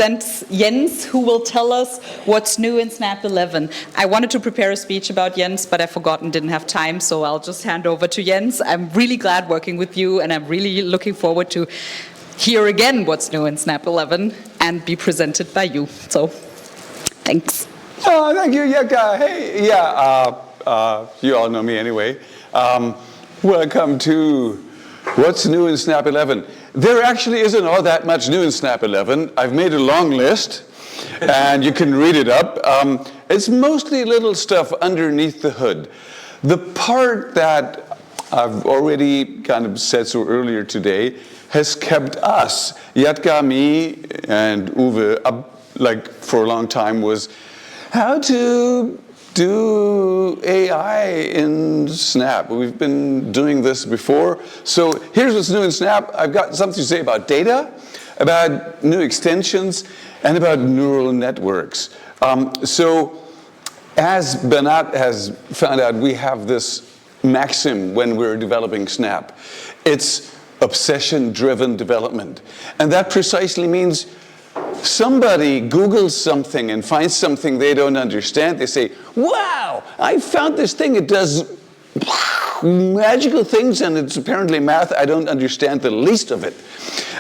Jens, who will tell us what's new in Snap 11. I wanted to prepare a speech about Jens, but I forgot and didn't have time, so I'll just hand over to Jens. I'm really glad working with you, and I'm really looking forward to hear again what's new in Snap 11 and be presented by you. So, thanks. Oh, thank you, Jekka. Hey, you all know me anyway. Welcome to What's New in Snap 11. There actually isn't all that much new in Snap 11. I've made a long list, and you can read it up. It's mostly little stuff underneath the hood. The part that I've already kind of said so earlier today has kept us, Jekka, me, and Uwe, up like for a long time was how to do AI in Snap. We've been doing this before. So here's what's new in Snap. I've got something to say about data, about new extensions, and about neural networks. So as Bernat has found out, we have this maxim when we're developing Snap. It's obsession-driven development. And that precisely means somebody Googles something and finds something they don't understand. They say, wow, I found this thing. It does magical things, and it's apparently math. I don't understand the least of it.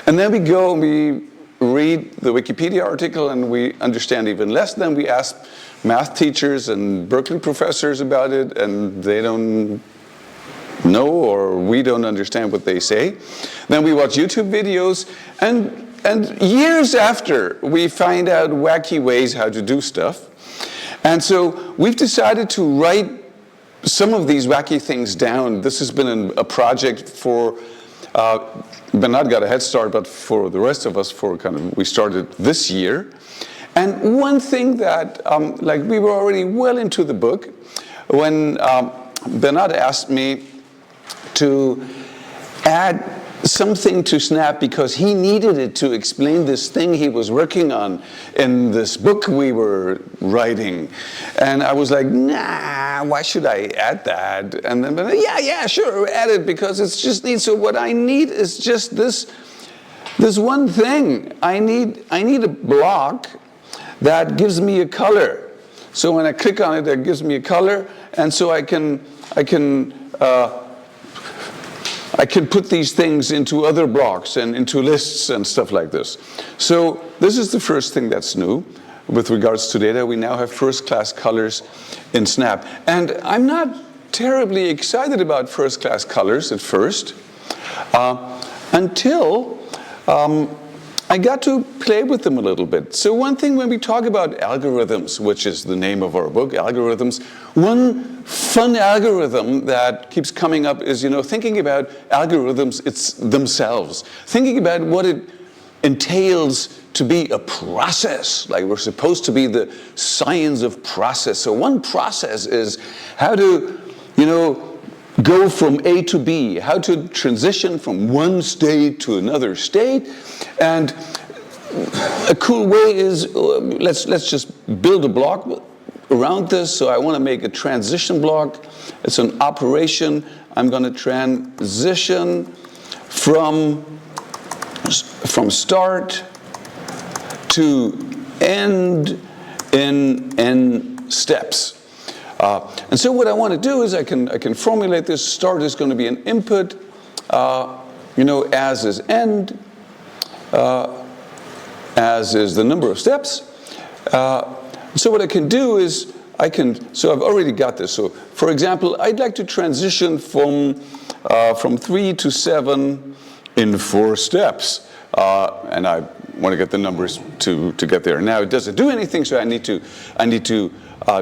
And then we go and we read the Wikipedia article, and we understand even less. Then we ask math teachers and Berkeley professors about it, and they don't know, or we don't understand what they say. Then we watch YouTube videos, and years after, we find out wacky ways how to do stuff. And so we've decided to write some of these wacky things down. This has been a project for, Bernard got a head start, but for the rest of us, we started this year. And one thing that, like we were already well into the book, when Bernard asked me to add something to Snap because he needed it to explain this thing he was working on in this book we were writing. And I was like, nah, why should I add that? And then, yeah, sure, add it because it's just neat. So what I need is just this one thing. I need a block that gives me a color. So when I click on it, it gives me a color, and so I can put these things into other blocks and into lists and stuff like this. So this is the first thing that's new with regards to data. We now have first-class colors in Snap. And I'm not terribly excited about first-class colors at first until I got to play with them a little bit. So one thing when we talk about algorithms, which is the name of our book, algorithms, one fun algorithm that keeps coming up is, thinking about algorithms themselves. Thinking about what it entails to be a process. Like we're supposed to be the science of process. So one process is how to, go from A to B, how to transition from one state to another state. And a cool way is, let's just build a block around this. So I want to make a transition block. It's an operation. I'm going to transition from start to end in n steps. And so what I want to do is I can formulate this. Start is going to be an input, as is end, as is the number of steps. So what I can do is so I've already got this. So for example, I'd like to transition from 3 to 7 in 4 steps. And I want to get the numbers to get there. Now it doesn't do anything, so I need to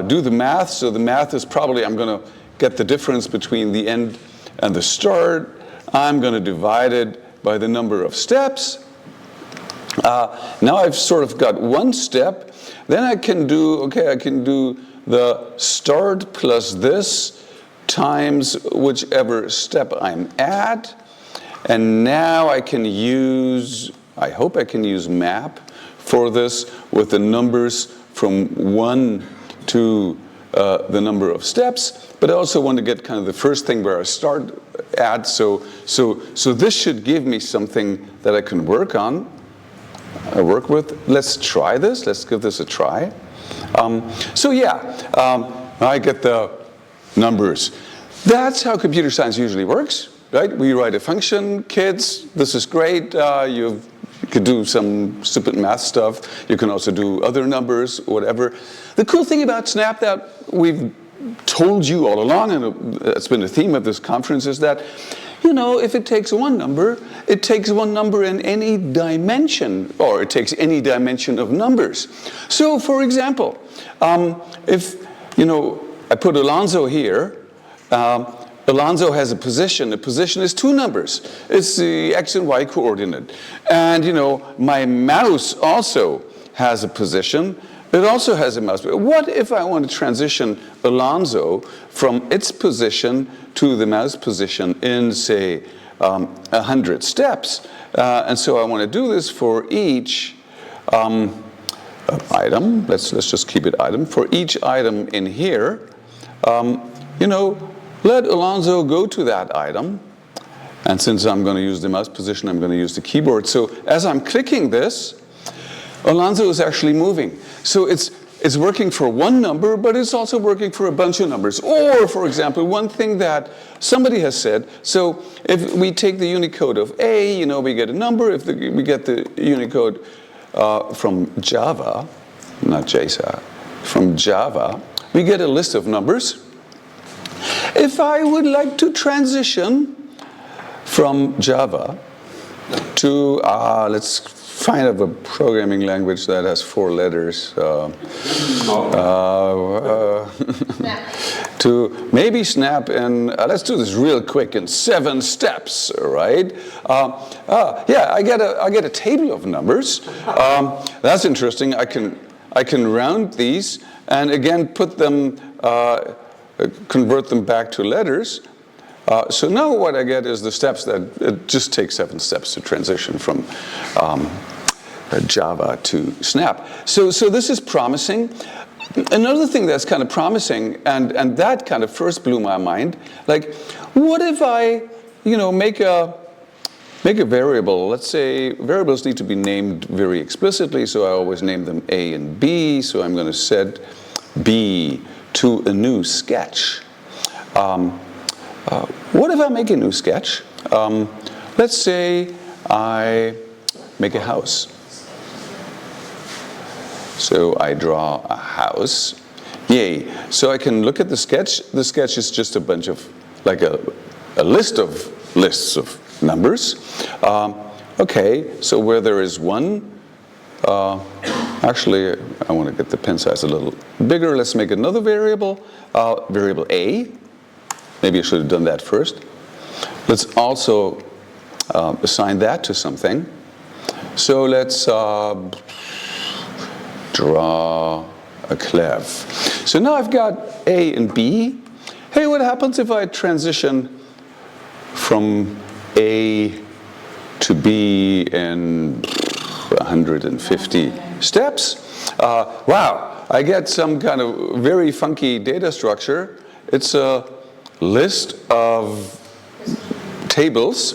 do the math. So the math is probably, I'm going to get the difference between the end and the start. I'm going to divide it by the number of steps. Now I've sort of got one step. Then I can do the start plus this times whichever step I'm at. And now I hope I can use map for this with the numbers from 1 to the number of steps. But I also want to get kind of the first thing where I start at. So this should give me something that I can work on. work with. Let's try this. Let's give this a try. So yeah, I get the numbers. That's how computer science usually works, right? We write a function, kids, this is great. You could do some stupid math stuff. You can also do other numbers, whatever. The cool thing about Snap that we've told you all along, and it's been the theme of this conference, is that, you know, if it takes one number, it takes one number in any dimension, or it takes any dimension of numbers. So, for example, if, you know, I put Alonso here, Alonso has a position. The position is two numbers. It's the x and y coordinate. And, you know, my mouse also has a position. It also has a mouse. What if I want to transition Alonso from its position to the mouse position in, say, 100 steps? And so I want to do this for each item. Let's just keep it item. For each item in here, you know, let Alonso go to that item. And since I'm going to use the mouse position, I'm going to use the keyboard. So as I'm clicking this, Alonso is actually moving. So it's working for one number, but it's also working for a bunch of numbers. Or, for example, one thing that somebody has said, so if we take the Unicode of A, you know, we get a number. If we get the Unicode from Java, not JSA, from Java, we get a list of numbers. If I would like to transition from Java to, let's find a programming language that has 4 letters, to maybe Snap in, let's do this real quick, in 7 steps, right? Yeah, I get a table of numbers. That's interesting. I can round these and again put them, convert them back to letters. So now what I get is the steps that it just takes 7 steps to transition from Java to Snap. So this is promising. Another thing that's kind of promising, and that kind of first blew my mind, like, what if I, you know, make a variable? Let's say variables need to be named very explicitly, so I always name them A and B. So I'm going to set B to a new sketch. What if I make a new sketch? Let's say I make a house. So I draw a house. Yay. So I can look at the sketch. The sketch is just a bunch of, like a list of lists of numbers. Okay, so where there is one, actually, I want to get the pen size a little bigger. Let's make another variable, variable A. Maybe I should have done that first. Let's also assign that to something. So let's draw a clef. So now I've got A and B. Hey, what happens if I transition from A to B in 150 steps? Wow, I get some kind of very funky data structure. It's a list of tables.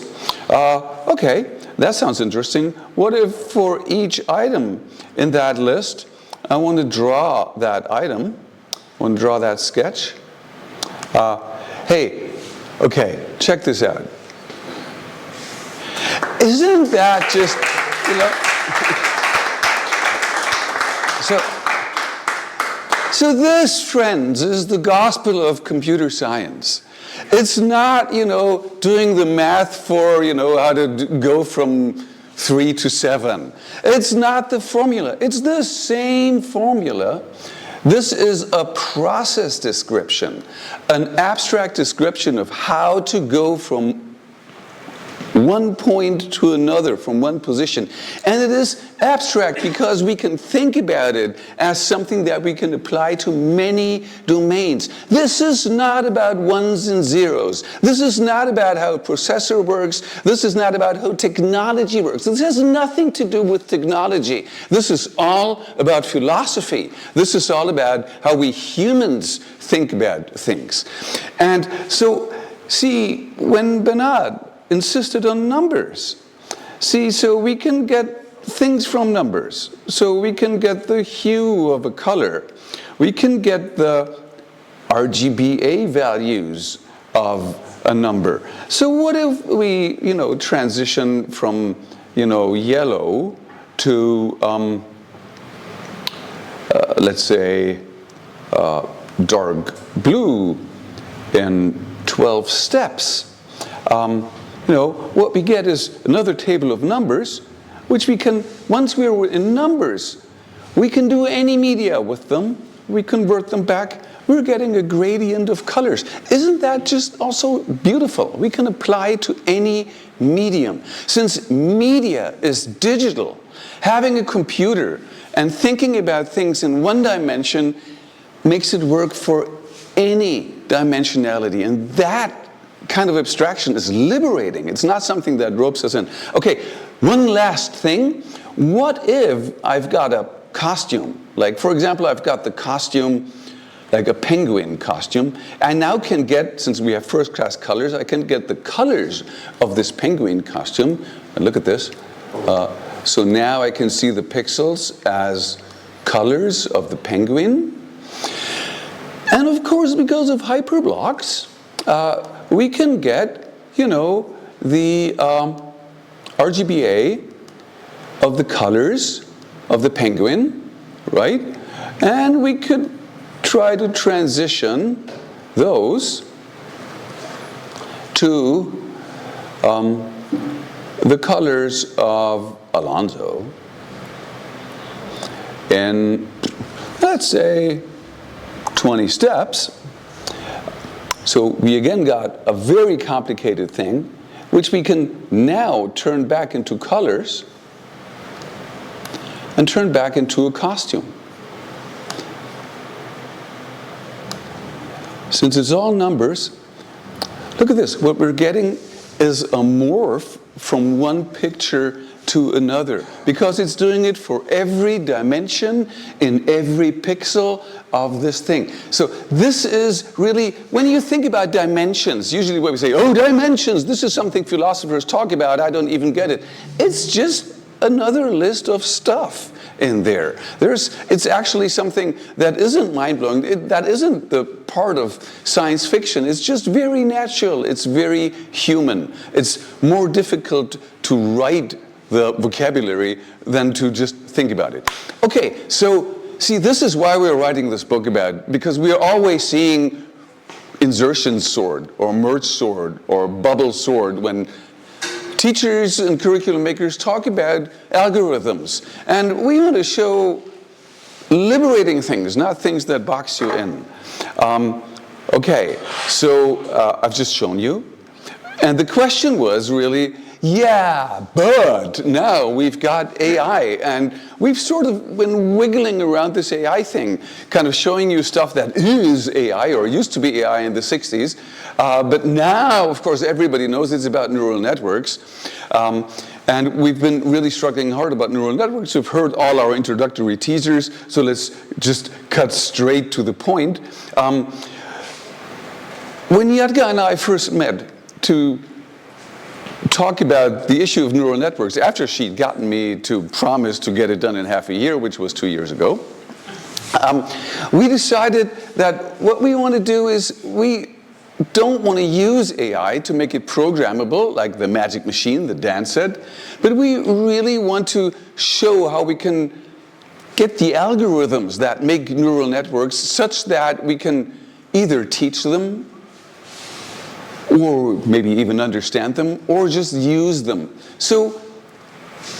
Okay, that sounds interesting. What if for each item in that list, I want to draw that item, I want to draw that sketch? Hey, okay, check this out. Isn't that just, you know? So this, friends, is the gospel of computer science. It's not, you know, doing the math for, you know, how to go from 3 to 7. It's not the formula. It's the same formula. This is a process description, an abstract description of how to go from one point to another, from one position. And it is abstract because we can think about it as something that we can apply to many domains. This is not about ones and zeros. This is not about how a processor works. This is not about how technology works. This has nothing to do with technology. This is all about philosophy. This is all about how we humans think about things. And so, see, when Bernard insisted on numbers. See, so we can get things from numbers. So we can get the hue of a color. We can get the RGBA values of a number. So what if we, transition from, yellow to, let's say, dark blue in 12 steps? What we get is another table of numbers, which we can, once we're in numbers, we can do any media with them. We convert them back. We're getting a gradient of colors. Isn't that just also beautiful? We can apply to any medium. Since media is digital, having a computer and thinking about things in one dimension makes it work for any dimensionality. And that kind of abstraction is liberating. It's not something that ropes us in. Okay, one last thing. What if I've got a costume? Like, for example, I've got the costume, like a penguin costume. I now can get, since we have first-class colors, I can get the colors of this penguin costume. And look at this. So now I can see the pixels as colors of the penguin. And of course, because of hyperblocks, we can get, the RGBA of the colors of the penguin, right? And we could try to transition those to the colors of Alonso in, let's say, 20 steps. So we again got a very complicated thing, which we can now turn back into colors and turn back into a costume. Since it's all numbers, look at this. What we're getting is a morph from one picture to another, because it's doing it for every dimension in every pixel of this thing. So this is really, when you think about dimensions, usually when we say, oh, dimensions, this is something philosophers talk about, I don't even get it. It's just another list of stuff in there. It's actually something that isn't mind-blowing. That isn't the part of science fiction. It's just very natural. It's very human. It's more difficult to write the vocabulary than to just think about it. Okay, so see, this is why we're writing this book about, because we are always seeing insertion sword or merge sword or bubble sword when teachers and curriculum makers talk about algorithms. And we want to show liberating things, not things that box you in. Okay, so I've just shown you. And the question was really, yeah, but now we've got AI, and we've sort of been wiggling around this AI thing, kind of showing you stuff that is AI, or used to be AI in the 60s, but now, of course, everybody knows it's about neural networks, and we've been really struggling hard about neural networks. You've heard all our introductory teasers, so let's just cut straight to the point. When Yadka and I first met to talk about the issue of neural networks, after she'd gotten me to promise to get it done in half a year, which was 2 years ago, we decided that what we want to do is we don't want to use AI to make it programmable, like the magic machine that Dan said, but we really want to show how we can get the algorithms that make neural networks such that we can either teach them, or maybe even understand them, or just use them. So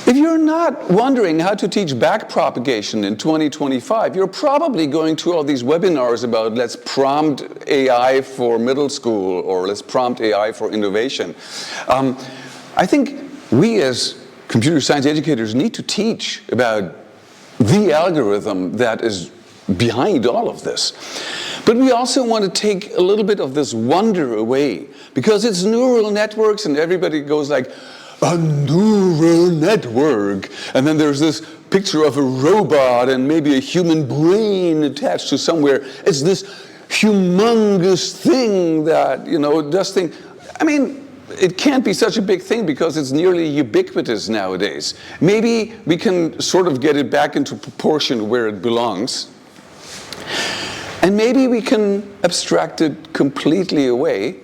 if you're not wondering how to teach backpropagation in 2025, you're probably going to all these webinars about let's prompt AI for middle school, or let's prompt AI for innovation. I think we as computer science educators need to teach about the algorithm that is behind all of this. But we also want to take a little bit of this wonder away, because it's neural networks and everybody goes like, a neural network. And then there's this picture of a robot and maybe a human brain attached to somewhere. It's this humongous thing that, does things. I mean, it can't be such a big thing because it's nearly ubiquitous nowadays. Maybe we can sort of get it back into proportion where it belongs. And maybe we can abstract it completely away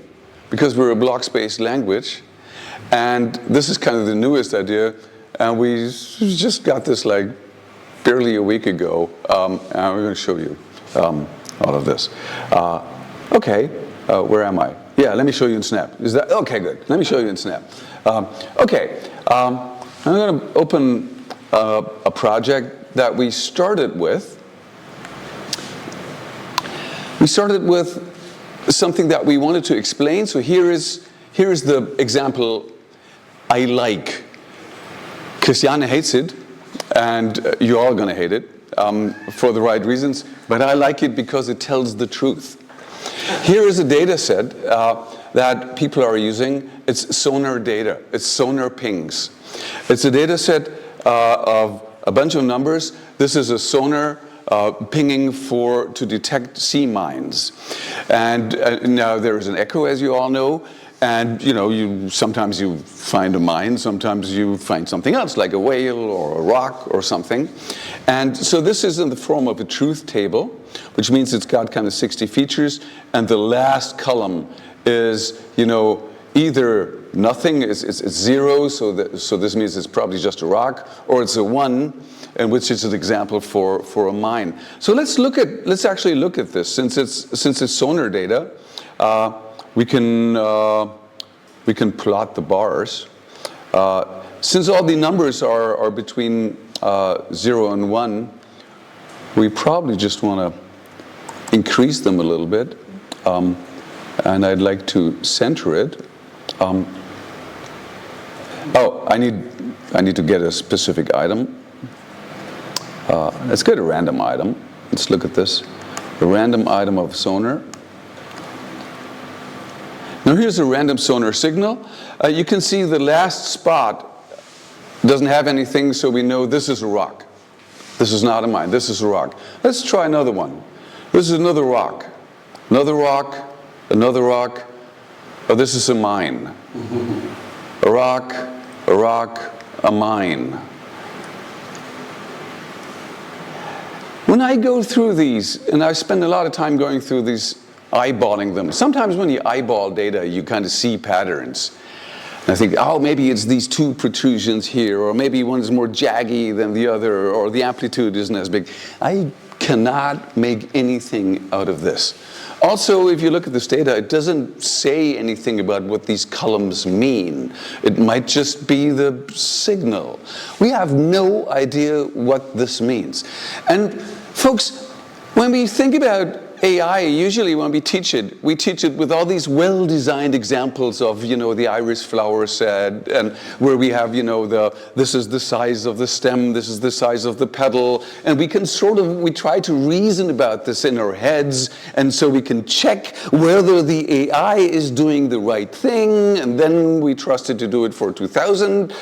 because we're a block-based language. And this is kind of the newest idea. And we just got this like barely a week ago. And we're going to show you all of this. Okay, where am I? Yeah, let me show you in Snap. Is that okay? Good. Let me show you in Snap. Okay, I'm going to open a project that we started with. We started with something that we wanted to explain. So here is the example I like. Christiane hates it, and you're all going to hate it for the right reasons. But I like it because it tells the truth. Here is a data set that people are using. It's sonar data. It's sonar pings. It's a data set of a bunch of numbers. This is a sonar pinging to detect sea mines. And now there is an echo, as you all know. And sometimes you find a mine, sometimes you find something else, like a whale or a rock or something. And so this is in the form of a truth table, which means it's got kind of 60 features. And the last column is, either nothing, it's zero, so this means it's probably just a rock, or it's a 1, and which is an example for a mine. So let's actually look at this. Since it's sonar data, we can plot the bars. Since all the numbers are between 0 and 1, we probably just want to increase them a little bit. And I'd like to center it. I need to get a specific item. Let's get a random item. Let's look at this. A random item of sonar. Now here's a random sonar signal. You can see the last spot doesn't have anything, so we know this is a rock. This is not a mine, this is a rock. Let's try another one. This is another rock. Another rock, another rock. Oh, this is a mine. A rock, a mine. When I go through these, and I spend a lot of time going through these, eyeballing them. Sometimes when you eyeball data, you kind of see patterns. And I think, maybe it's these two protrusions here, or maybe one's more jaggy than the other, or the amplitude isn't as big. I cannot make anything out of this. Also, if you look at this data, it doesn't say anything about what these columns mean. It might just be the signal. We have no idea what this means. And folks, when we think about AI, usually when we teach it with all these well-designed examples of, the iris flower set, and where we have, this is the size of the stem, this is the size of the petal, and we try to reason about this in our heads, and so we can check whether the AI is doing the right thing, and then we trust it to do it for 2,000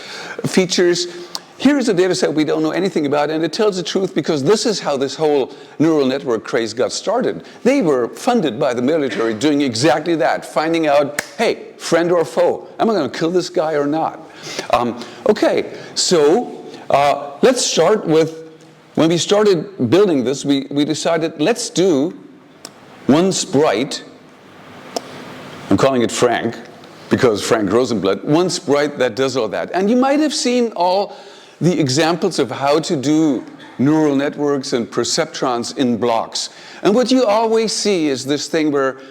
features. Here is a data set we don't know anything about, and it tells the truth because this is how this whole neural network craze got started. They were funded by the military doing exactly that, finding out, hey, friend or foe, am I going to kill this guy or not? Okay, so let's start with, when we started building this, we decided let's do one sprite. I'm calling it Frank, because Frank Rosenblatt, one sprite that does all that. And you might have seen all the examples of how to do neural networks and perceptrons in blocks. And what you always see is this thing where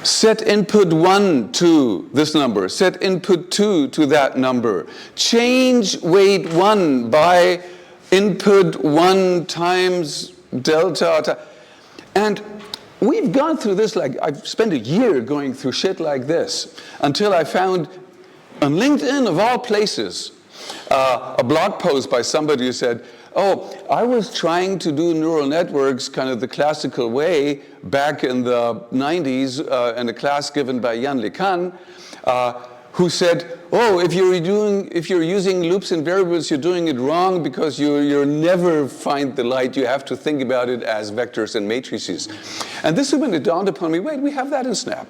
set input 1 to this number, set input 2 to that number, change weight 1 by input 1 times delta. And we've gone through this, like I've spent a year going through shit like this until I found on LinkedIn, of all places, a blog post by somebody who said, I was trying to do neural networks kind of the classical way back in the 90s in a class given by Jan LeCun, who said, if you're using loops and variables, you're doing it wrong because you never find the light. You have to think about it as vectors and matrices. And this is when it dawned upon me, wait, we have that in Snap.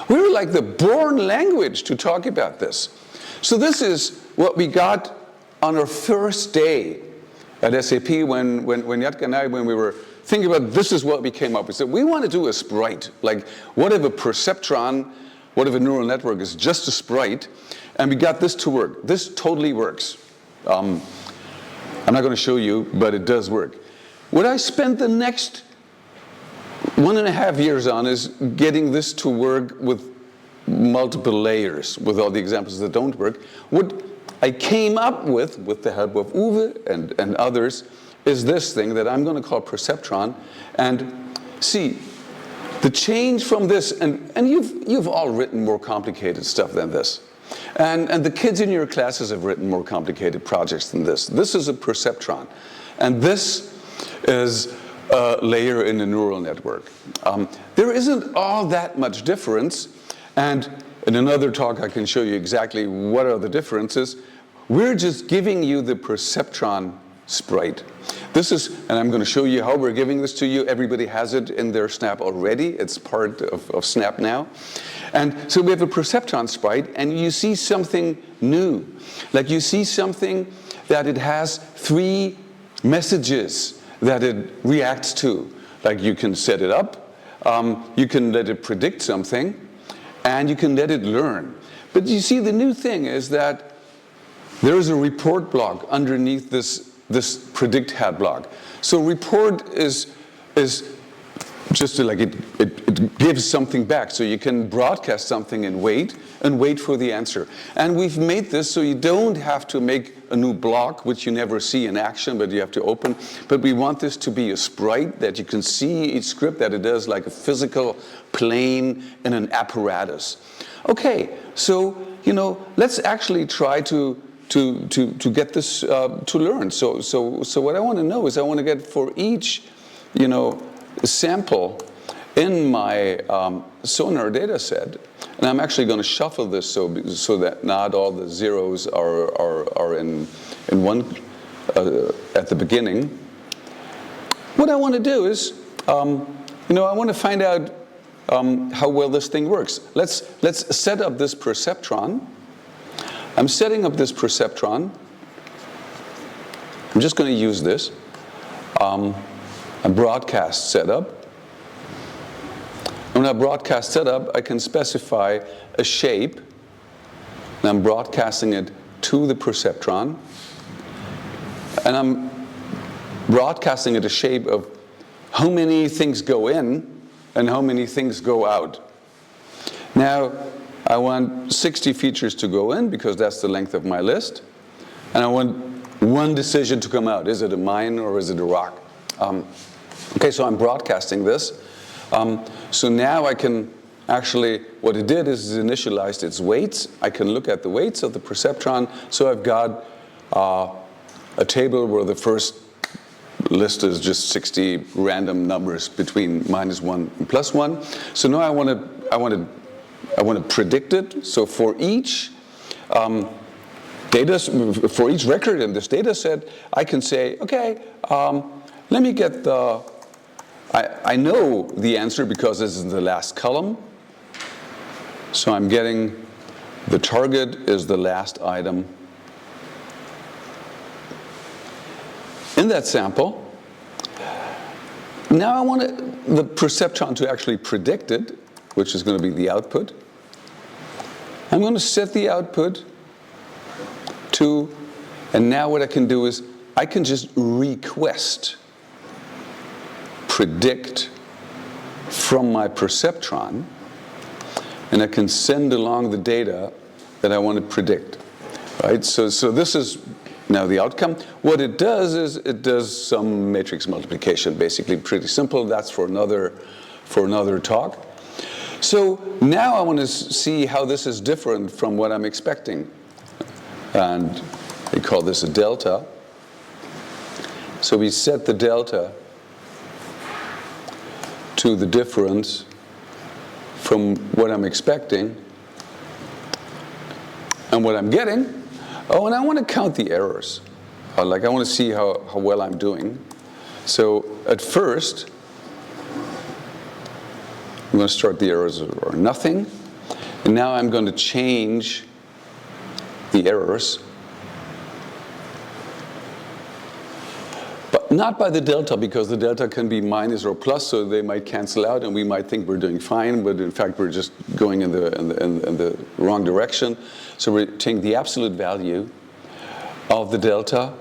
We were like the born language to talk about this. So this is what we got on our first day at SAP when Jatka and I, when we were thinking about this is what we came up with. So we want to do a sprite. Like, what if a perceptron, what if a neural network is just a sprite? And we got this to work. This totally works. I'm not going to show you, but it does work. What I spent the next 1.5 years on is getting this to work with multiple layers, with all the examples that don't work. What I came up with the help of Uwe and others, is this thing that I'm going to call perceptron. And see, the change from this, and you've all written more complicated stuff than this. And the kids in your classes have written more complicated projects than this. This is a perceptron. And this is a layer in a neural network. There isn't all that much difference. And in another talk, I can show you exactly what are the differences. We're just giving you the perceptron sprite. This is, and I'm going to show you how we're giving this to you. Everybody has it in their Snap already. It's part of Snap now. And so we have a perceptron sprite, and you see something new. Like you see something that it has 3 messages that it reacts to. Like you can set it up, you can let it predict something, and you can let it learn. But you see, the new thing is that there is a report block underneath this predict hat block. So report is just like it gives something back. So you can broadcast something and wait for the answer. And we've made this so you don't have to make a new block, which you never see in action, but you have to open. But we want this to be a sprite that you can see each script that it does, like a physical plane in an apparatus. Okay, so let's actually try to get this to learn. So what I want to know is I want to get for each sample in my sonar data set, and I'm actually going to shuffle this so that not all the zeros are in one at the beginning. What I want to do is I want to find out how well this thing works. Let's set up this perceptron. I'm setting up this perceptron. I'm just going to use this. A broadcast setup. When I broadcast setup, I can specify a shape, and I'm broadcasting it to the perceptron, and I'm broadcasting it a shape of how many things go in and how many things go out. Now, I want 60 features to go in because that's the length of my list, and I want one decision to come out. Is it a mine or is it a rock? Okay, so I'm broadcasting this. So now I can actually, what it did is it initialized its weights. I can look at the weights of the perceptron. So I've got a table where the first list is just 60 random numbers between -1 and +1. So now I want to predict it. So for each for each record in this data set, I can say, okay, let me get I know the answer because this is the last column. So I'm getting the target is the last item in that sample. Now I want the perceptron to actually predict it, which is going to be the output. I'm going to set the output to, and now what I can do is I can just request predict from my perceptron, and I can send along the data that I want to predict. Right? So this is now the outcome. What it does is it does some matrix multiplication, basically pretty simple. That's for another talk. So now I want to see how this is different from what I'm expecting. And we call this a delta. So we set the delta to the difference from what I'm expecting and what I'm getting. Oh, and I want to count the errors. Like I want to see how well I'm doing. So at first, I'm going to start the errors are nothing. And now I'm going to change the errors. But not by the delta, because the delta can be minus or plus, so they might cancel out, and we might think we're doing fine, but in fact we're just going in the wrong direction. So we're taking the absolute value of the delta.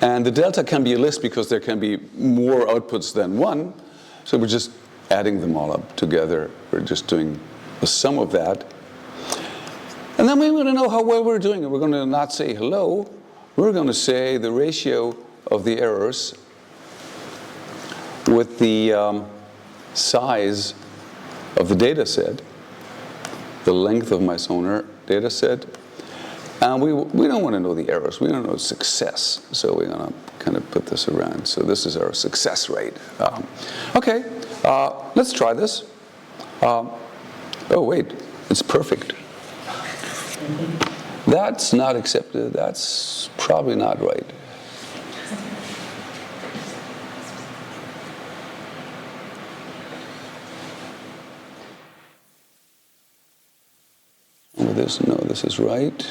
And the delta can be a list because there can be more outputs than one. So we're just adding them all up together. We're just doing the sum of that. And then we want to know how well we're doing. And we're going to not say hello. We're going to say the ratio of the errors with the size of the data set, the length of my sonar data set. And we don't want to know the errors. We don't know success. So we're going to kind of put this around. So this is our success rate. Okay, let's try this. Oh, wait, it's perfect. That's not accepted. That's probably not right. This, no, this is right.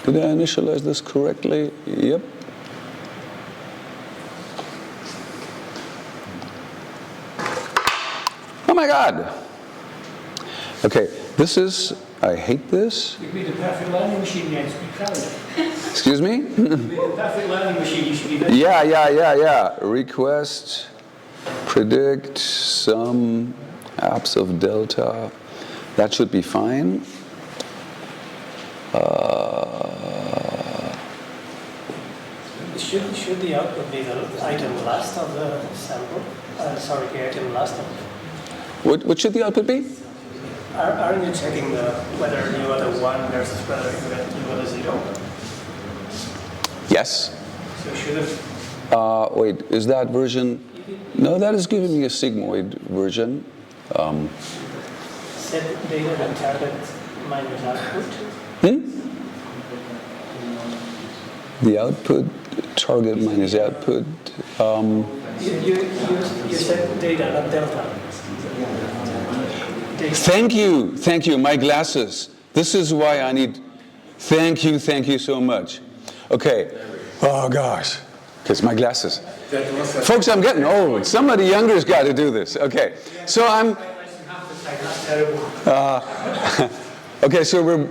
Did I initialize this correctly? Yep. Oh my God. Okay, this is, I hate this. You've made a perfect learning machine, Jens. Be proud. Excuse me? You've made a perfect learning machine. You should be very Yeah. Request, predict, sum, apps of delta. That should be fine. Should the output be the item last of the sample? The item last of. What should the output be? Aren't you checking whether you are the 1 versus whether you are the 0? Yes. So should it? Wait, is that version? No, that is giving me a sigmoid version. Set data and target minus output. The output, target minus output. You set data, not delta. Thank you, my glasses. This is why I need, thank you so much. Okay, oh gosh, because my glasses. Folks, I'm getting old. Somebody younger's got to do this. Okay, so okay, so we're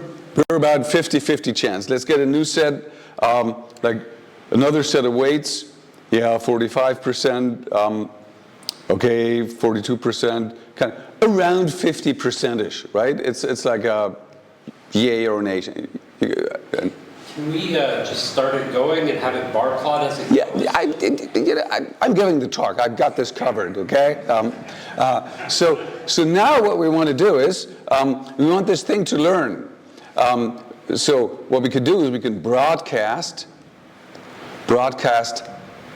about 50-50 chance. Let's get a new set, like another set of weights. Yeah, 45%, okay, 42%, kind of around 50%-ish, right? It's like a yay or nay. Can we just start it going and have it bar plot as it Yeah, I'm giving the talk. I've got this covered, okay? So now what we want to do is, we want this thing to learn. So what we could do is we can broadcast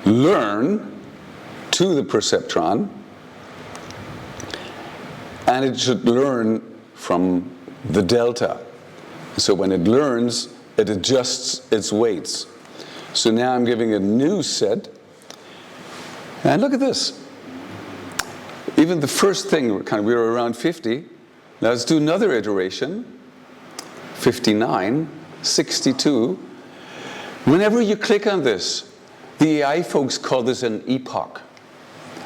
learn to the perceptron, and it should learn from the delta. So when it learns, it adjusts its weights. So now I'm giving a new set, and look at this. Even the first thing, we were around 50. Now let's do another iteration. 59, 62. Whenever you click on this, the AI folks call this an epoch.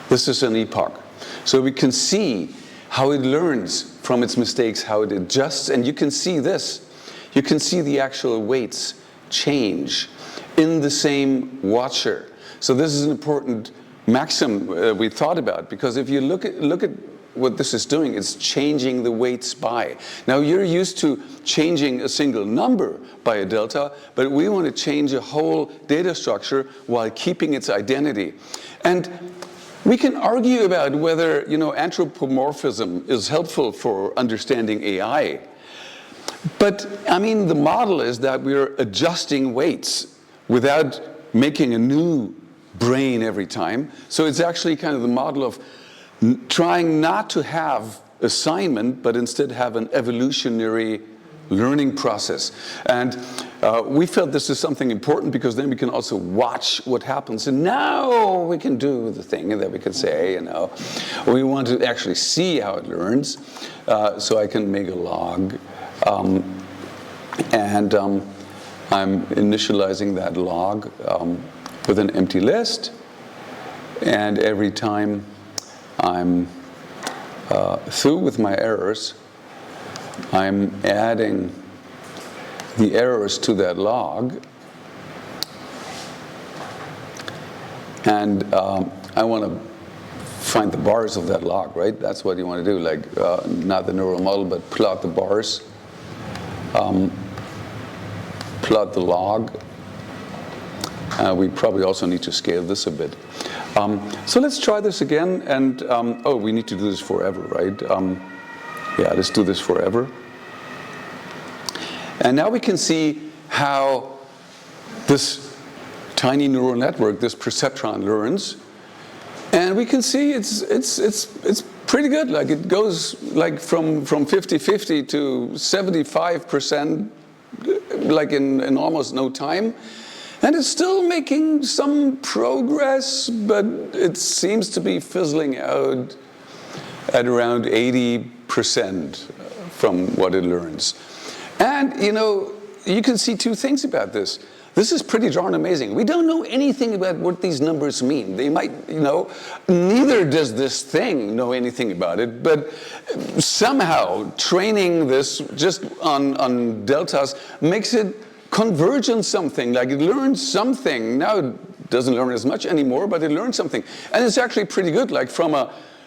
This is an epoch. So we can see how it learns from its mistakes, how it adjusts, and you can see this. You can see the actual weights change in the same watcher. So this is an important maxim we thought about, because if you look at what this is doing, it's changing the weights by. Now you're used to changing a single number by a delta, but we want to change a whole data structure while keeping its identity. And we can argue about whether, anthropomorphism is helpful for understanding AI. But, I mean, the model is that we're adjusting weights without making a new brain every time. So it's actually kind of the model of trying not to have assignment, but instead have an evolutionary learning process. And we felt this is something important because then we can also watch what happens. And now we can do the thing that we can say, you know, we want to actually see how it learns. So I can make a log. I'm initializing that log with an empty list. And every time I'm through with my errors, I'm adding the errors to that log. And I want to find the bars of that log, right? That's what you want to do, like not the neural model, but plot the bars, plot the log. We probably also need to scale this a bit. So let's try this again. And oh, we need to do this forever, right? Yeah, let's do this forever. And now we can see how this tiny neural network, this perceptron, learns. And we can see it's pretty good. Like it goes like from 50-50 to 75%, like in almost no time. And it's still making some progress, but it seems to be fizzling out at around 80% from what it learns. And, you know, you can see two things about this. This is pretty darn amazing. We don't know anything about what these numbers mean. They might, you know, neither does this thing know anything about it, but somehow training this just on deltas makes it converge on something, like it learns something. Now it doesn't learn as much anymore, but it learns something. And it's actually pretty good, like from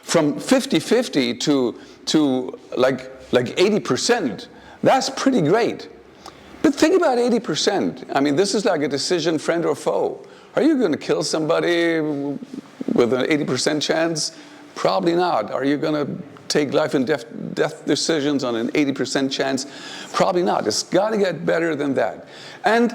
50-50 to like 80%. That's pretty great. But think about 80%. I mean, this is like a decision, friend or foe. Are you going to kill somebody with an 80% chance? Probably not. Are you going to take life and death decisions on an 80% chance? Probably not. It's got to get better than that. And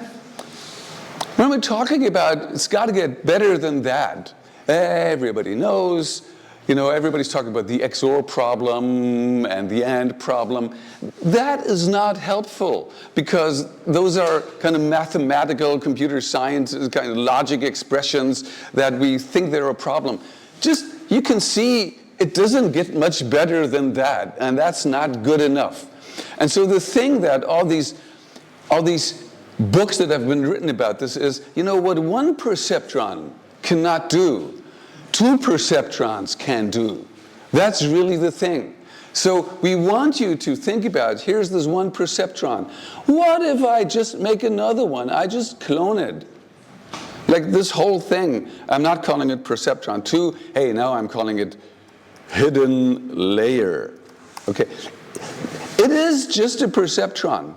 when we're talking about it's got to get better than that, everybody knows, you know, everybody's talking about the XOR problem and the AND problem. That is not helpful because those are kind of mathematical, computer science, kind of logic expressions that we think they're a problem. Just, you can see it doesn't get much better than that, and that's not good enough. And so the thing that all these books that have been written about this is, you know, what one perceptron cannot do, two perceptrons can do. That's really the thing. So we want you to think about, here's this one perceptron. What if I just make another one? I just clone it. Like this whole thing, I'm not calling it perceptron 2. Hey, now I'm calling it hidden layer. Okay. It is just a perceptron.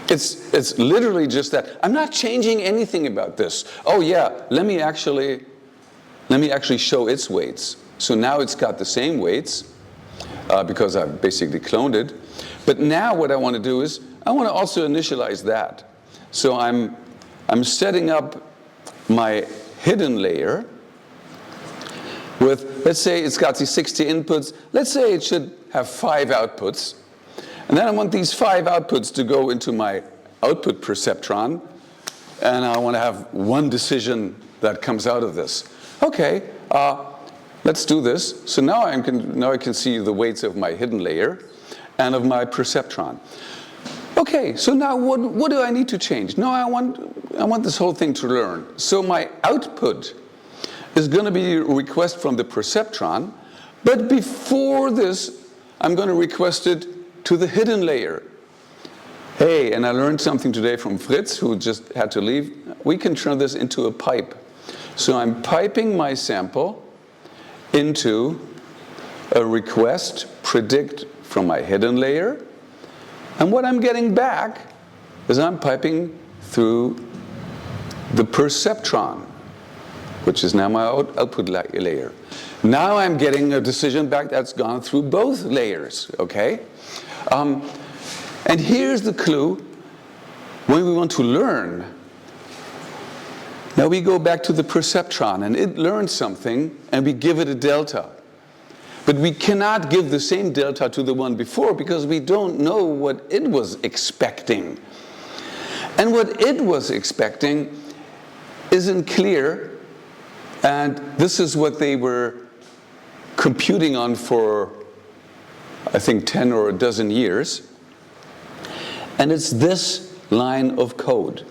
It's literally just that. I'm not changing anything about this. Oh yeah, let me actually show its weights. So now it's got the same weights because I've basically cloned it. But now what I want to do is I want to also initialize that. So I'm setting up my hidden layer with, let's say it's got these 60 inputs. Let's say it should have 5 outputs. And then I want these 5 outputs to go into my output perceptron. And I want to have one decision that comes out of this. Okay, let's do this. So now I can see the weights of my hidden layer and of my perceptron. Okay, so now what do I need to change? No, I want this whole thing to learn. So my output is going to be a request from the perceptron, but before this, I'm going to request it to the hidden layer. Hey, and I learned something today from Fritz, who just had to leave. We can turn this into a pipe. So I'm piping my sample into a request predict from my hidden layer. And what I'm getting back is I'm piping through the perceptron, which is now my output layer. Now I'm getting a decision back that's gone through both layers, okay? And here's the clue. When we want to learn, now we go back to the perceptron, and it learns something, and we give it a delta. But we cannot give the same delta to the one before because we don't know what it was expecting. And what it was expecting isn't clear, and this is what they were computing on for, I think, 10 or a dozen years. And it's this line of code.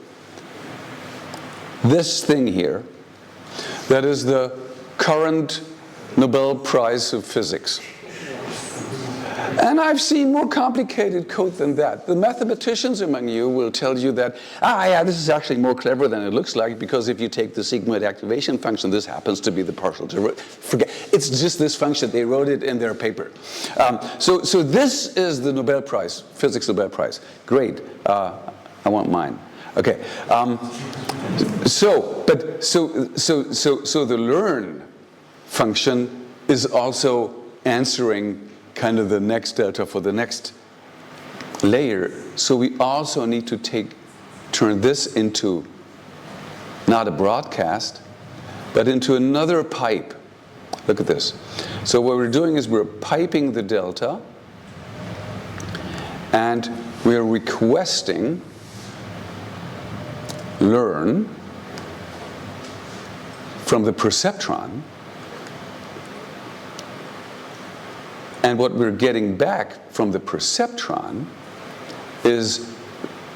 This thing here, that is the current Nobel Prize of Physics. And I've seen more complicated code than that. The mathematicians among you will tell you that, yeah, this is actually more clever than it looks like, because if you take the sigmoid activation function, this happens to be the partial derivative. Forget, it's just this function. They wrote it in their paper. So this is the Nobel Prize, Physics Nobel Prize. Great. I want mine. Okay. So the learn function is also answering kind of the next delta for the next layer. So we also need to turn this into not a broadcast, but into another pipe. Look at this. So what we're doing is we're piping the delta, and we're requesting learn from the perceptron. And what we're getting back from the perceptron is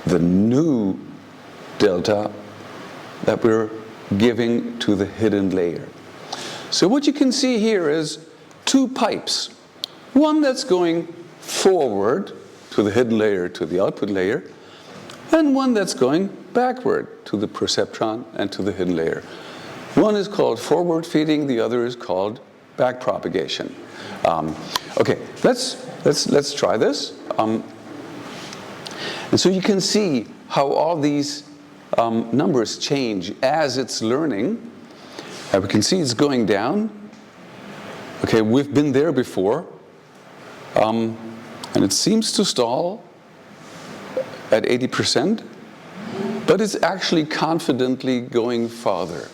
the new delta that we're giving to the hidden layer. So what you can see here is two pipes. One that's going forward to the hidden layer, to the output layer, and one that's going backward to the perceptron and to the hidden layer. One is called forward feeding, the other is called back propagation. Okay, let's try this. And so you can see how all these numbers change as it's learning. We can see it's going down. Okay, we've been there before. And it seems to stall at 80%, but it's actually confidently going farther.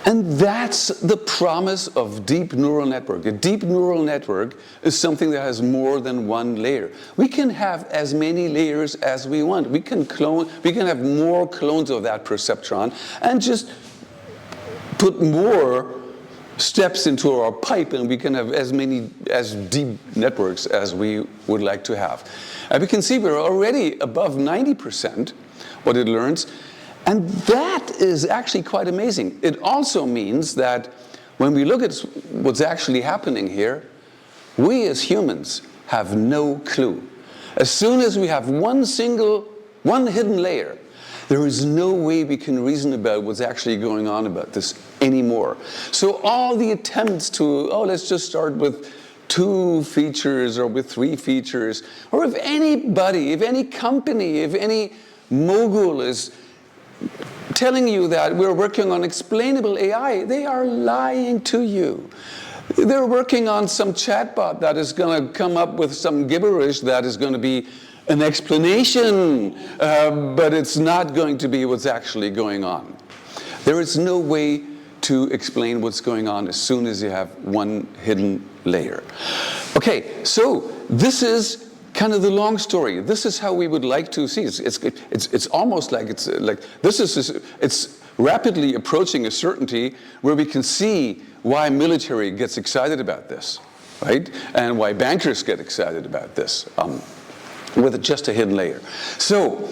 And that's the promise of deep neural network. A deep neural network is something that has more than one layer. We can have as many layers as we want. We can have more clones of that perceptron and just put more steps into our pipe, and we can have as deep networks as we would like to have. And we can see we're already above 90% what it learns. And that is actually quite amazing. It also means that when we look at what's actually happening here, we as humans have no clue. As soon as we have one hidden layer, there is no way we can reason about what's actually going on about this anymore. So all the attempts to, let's just start with 2 features or with 3 features, or if anybody, if any company, if any mogul is telling you that we're working on explainable AI, they are lying to you. They're working on some chatbot that is going to come up with some gibberish that is going to be an explanation, but it's not going to be what's actually going on. There is no way to explain what's going on as soon as you have one hidden layer. Okay, so this is kind of the long story. This is how we would like to see it. It's almost like it's rapidly approaching a certainty where we can see why military gets excited about this, right? And why bankers get excited about this with just a hidden layer. So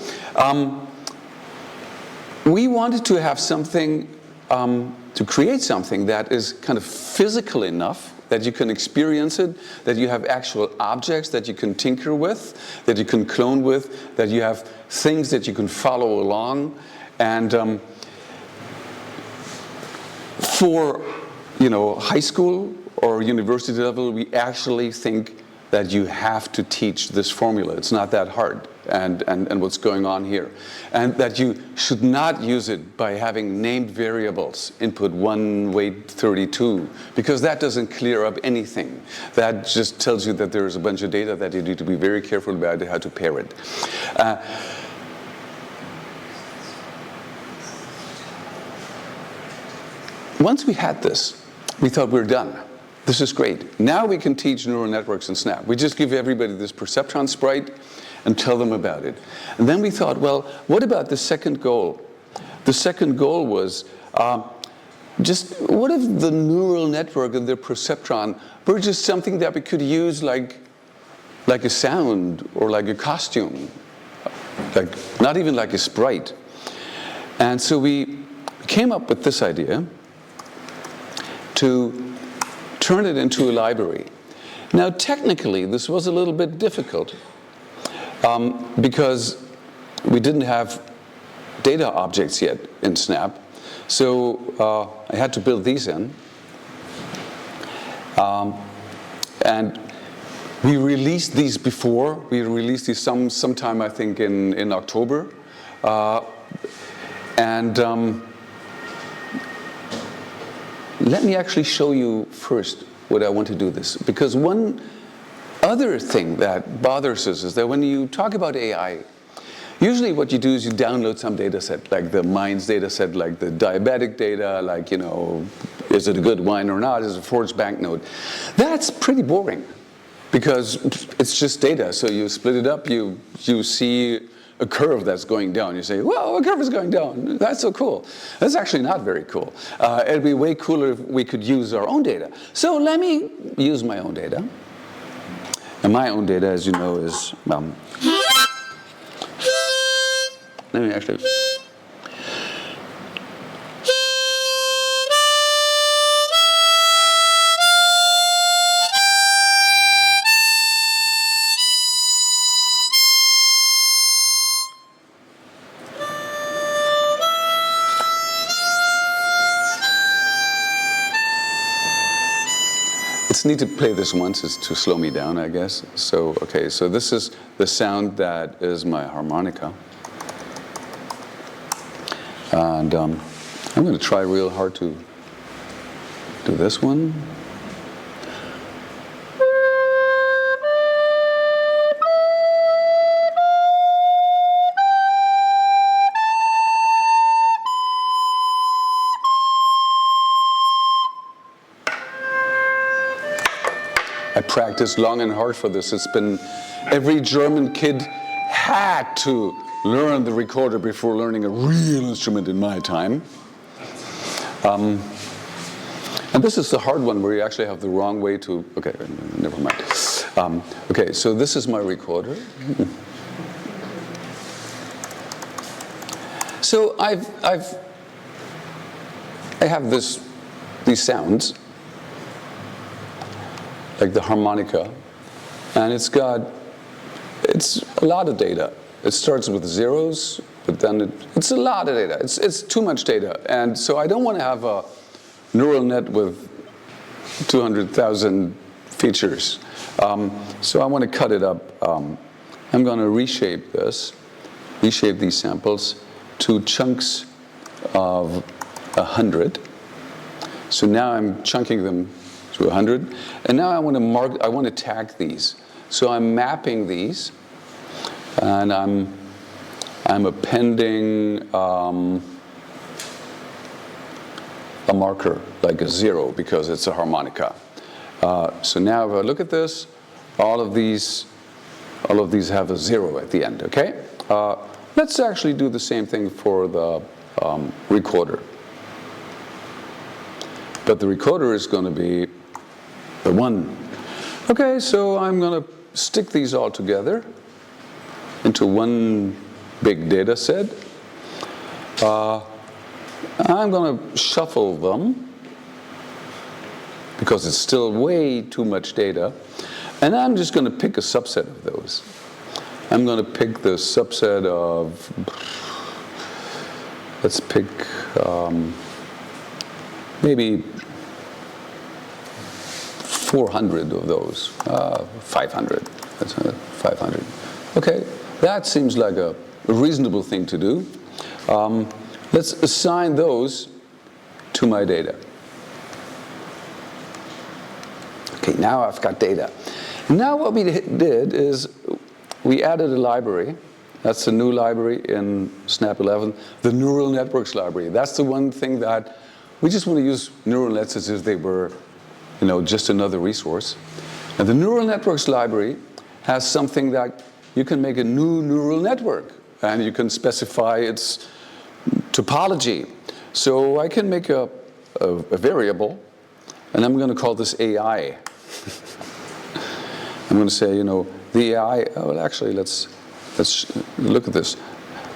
we wanted to have something, to create something that is kind of physical enough that you can experience it, that you have actual objects that you can tinker with, that you can clone with, that you have things that you can follow along. And for high school or university level, we actually think that you have to teach this formula. It's not that hard, and what's going on here. And that you should not use it by having named variables, input 1, weight 32, because that doesn't clear up anything. That just tells you that there's a bunch of data that you need to be very careful about how to pair it. Once we had this, we thought we're done. this is great. Now we can teach neural networks in Snap. We just give everybody this perceptron sprite and tell them about it. And then we thought, well, what about the second goal? The second goal was, just what if the neural network and the perceptron were just something that we could use like a sound or like a costume, like not even like a sprite. And so we came up with this idea to turn it into a library. Now technically this was a little bit difficult because we didn't have data objects yet in Snap. So I had to build these in. And we released these before. We released these sometime, I think, in October. Let me actually show you first what I want to do this. Because one other thing that bothers us is that when you talk about AI, usually what you do is you download some data set, like the Minds data set, like the diabetic data, like, you know, is it a good wine or not? Is it a forged banknote? That's pretty boring because it's just data. So you split it up, you see a curve that's going down. You say, well, a curve is going down. That's so cool. That's actually not very cool. It'd be way cooler if we could use our own data. So let me use my own data. And my own data, as you know, is let me actually. It's neat to play this once, is to slow me down, I guess. So, okay, so this is the sound that is my harmonica. And I'm going to try real hard to do this one. I practiced long and hard for this. It's been, every German kid had to learn the recorder before learning a real instrument in my time. And this is the hard one where you actually have the wrong way to, okay, never mind. Okay, so this is my recorder. So I have these sounds, like the harmonica, and it's a lot of data. It starts with zeros, but then it's a lot of data. It's too much data. And so I don't want to have a neural net with 200,000 features. So I want to cut it up. I'm going to reshape these samples to chunks of 100. So now I'm chunking them to 100. And now I want to tag these. So I'm mapping these. And I'm appending a marker, like a 0, because it's a harmonica. So now if I look at this, all of these have a 0 at the end, okay? Let's actually do the same thing for the recorder. But the recorder is going to be the 1. Okay, so I'm going to stick these all together into one big data set. I'm going to shuffle them because it's still way too much data. And I'm just going to pick a subset of those. I'm going to pick the subset of, let's pick maybe 400 of those, 500. That's 500. Okay. That seems like a reasonable thing to do. Let's assign those to my data. Okay, now I've got data. Now what we did is we added a library. That's a new library in Snap 11, the neural networks library. That's the one thing that we just want to use neural nets as if they were just another resource. And the neural networks library has something that you can make a new neural network, and you can specify its topology. So I can make a variable, and I'm going to call this AI. I'm going to say, the AI, well, actually, let's look at this.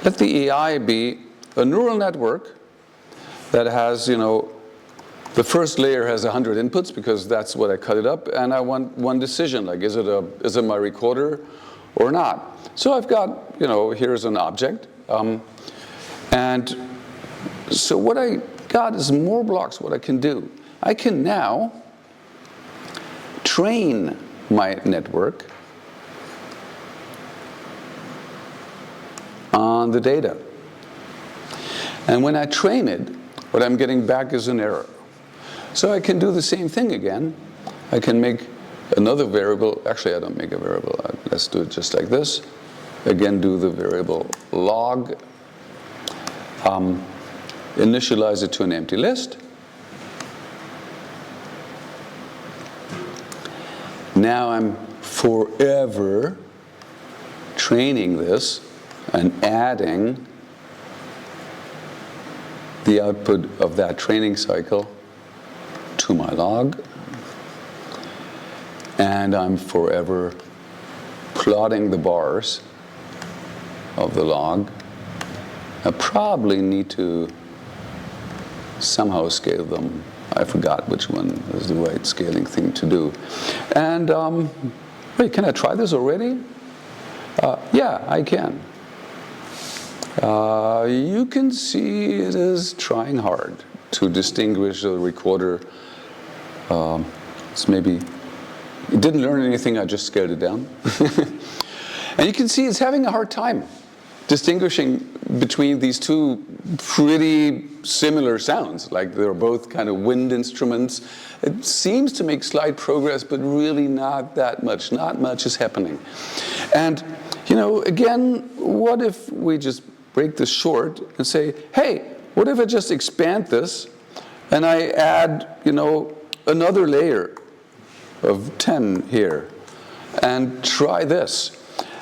Let the AI be a neural network that has, the first layer has 100 inputs because that's what I cut it up, and I want one decision, like is it my recorder or not? So I've got, here's an object, and so what I got is more blocks. What I can do, I can now train my network on the data. And when I train it, what I'm getting back is an error. So I can do the same thing again. I can make another variable. Actually, I don't make a variable. Let's do it just like this. Again, do the variable log. Initialize it to an empty list. Now I'm forever training this and adding the output of that training cycle to my log. And I'm forever plotting the bars of the log. I probably need to somehow scale them. I forgot which one is the right scaling thing to do. And wait, can I try this already? Yeah, I can. You can see it is trying hard to distinguish the recorder. It's maybe, it didn't learn anything, I just scaled it down. And you can see it's having a hard time distinguishing between these two pretty similar sounds, like they're both kind of wind instruments. It seems to make slight progress, but really not that much. Not much is happening. And, again, what if we just break this short and say, hey, what if I just expand this and I add, another layer of 10 here and try this.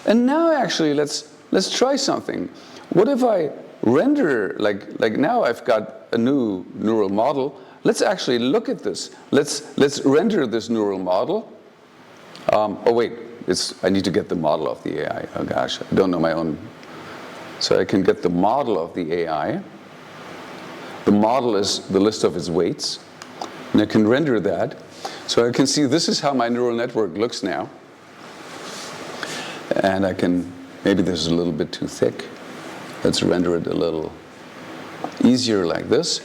And now actually let's try something. What if I render, like now I've got a new neural model. Let's actually look at this. Let's render this neural model. Oh wait, I need to get the model of the AI. Oh gosh, I don't know my own. So I can get the model of the AI. The model is the list of its weights. And I can render that. So I can see this is how my neural network looks now. And I can, maybe this is a little bit too thick. Let's render it a little easier like this.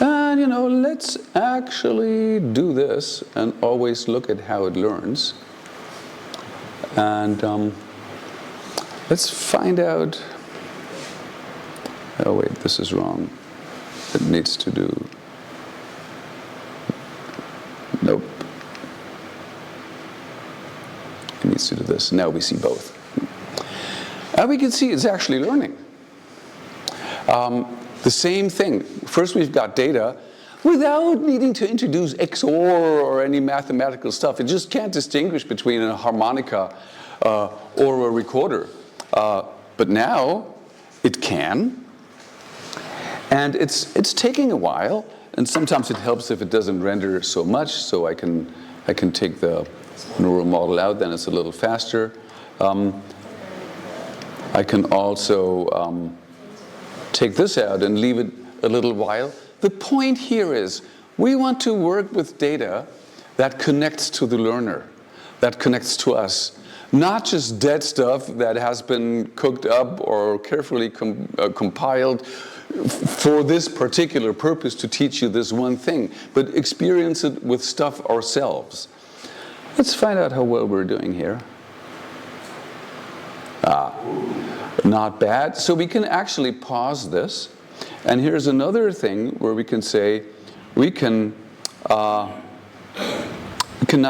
And let's actually do this and always look at how it learns. And let's find out, oh wait, this is wrong. It needs to do, nope. It needs to do this. Now we see both. And we can see it's actually learning. The same thing. First we've got data without needing to introduce XOR or any mathematical stuff. It just can't distinguish between a harmonica or a recorder. But now it can. And it's taking a while. And sometimes it helps if it doesn't render so much. So I can take the neural model out, then it's a little faster. I can also take this out and leave it a little while. The point here is we want to work with data that connects to the learner, that connects to us. Not just dead stuff that has been cooked up or carefully compiled for this particular purpose to teach you this one thing, but experience it with stuff ourselves. Let's find out how well we're doing here. Not bad. So we can actually pause this. And here's another thing where we can say, we can not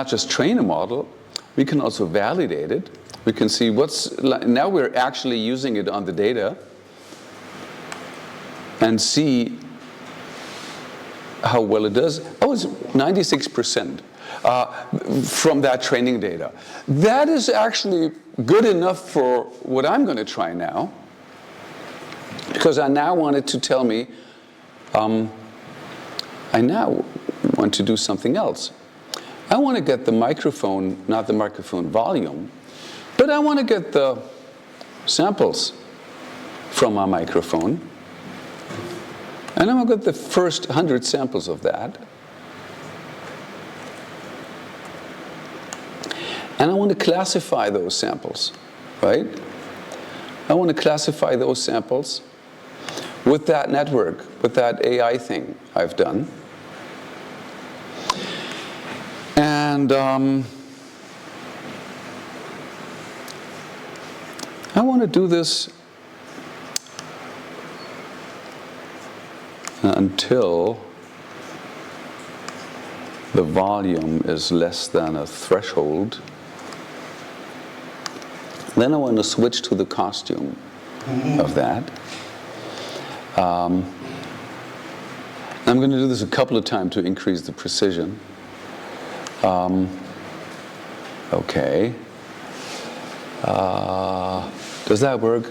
just train a model, we can also validate it. We can see now we're actually using it on the data and see how well it does. Oh, it's 96% from that training data. That is actually good enough for what I'm going to try now, because I now want it to tell me, I now want to do something else. I want to get the microphone, not the microphone volume, but I want to get the samples from my microphone. And I'm going to get the first 100 samples of that. And I want to classify those samples, right? I want to classify those samples with that network, with that AI thing I've done. And I want to do this until the volume is less than a threshold. Then I want to switch to the costume of that. I'm going to do this a couple of times to increase the precision. Okay. Does that work?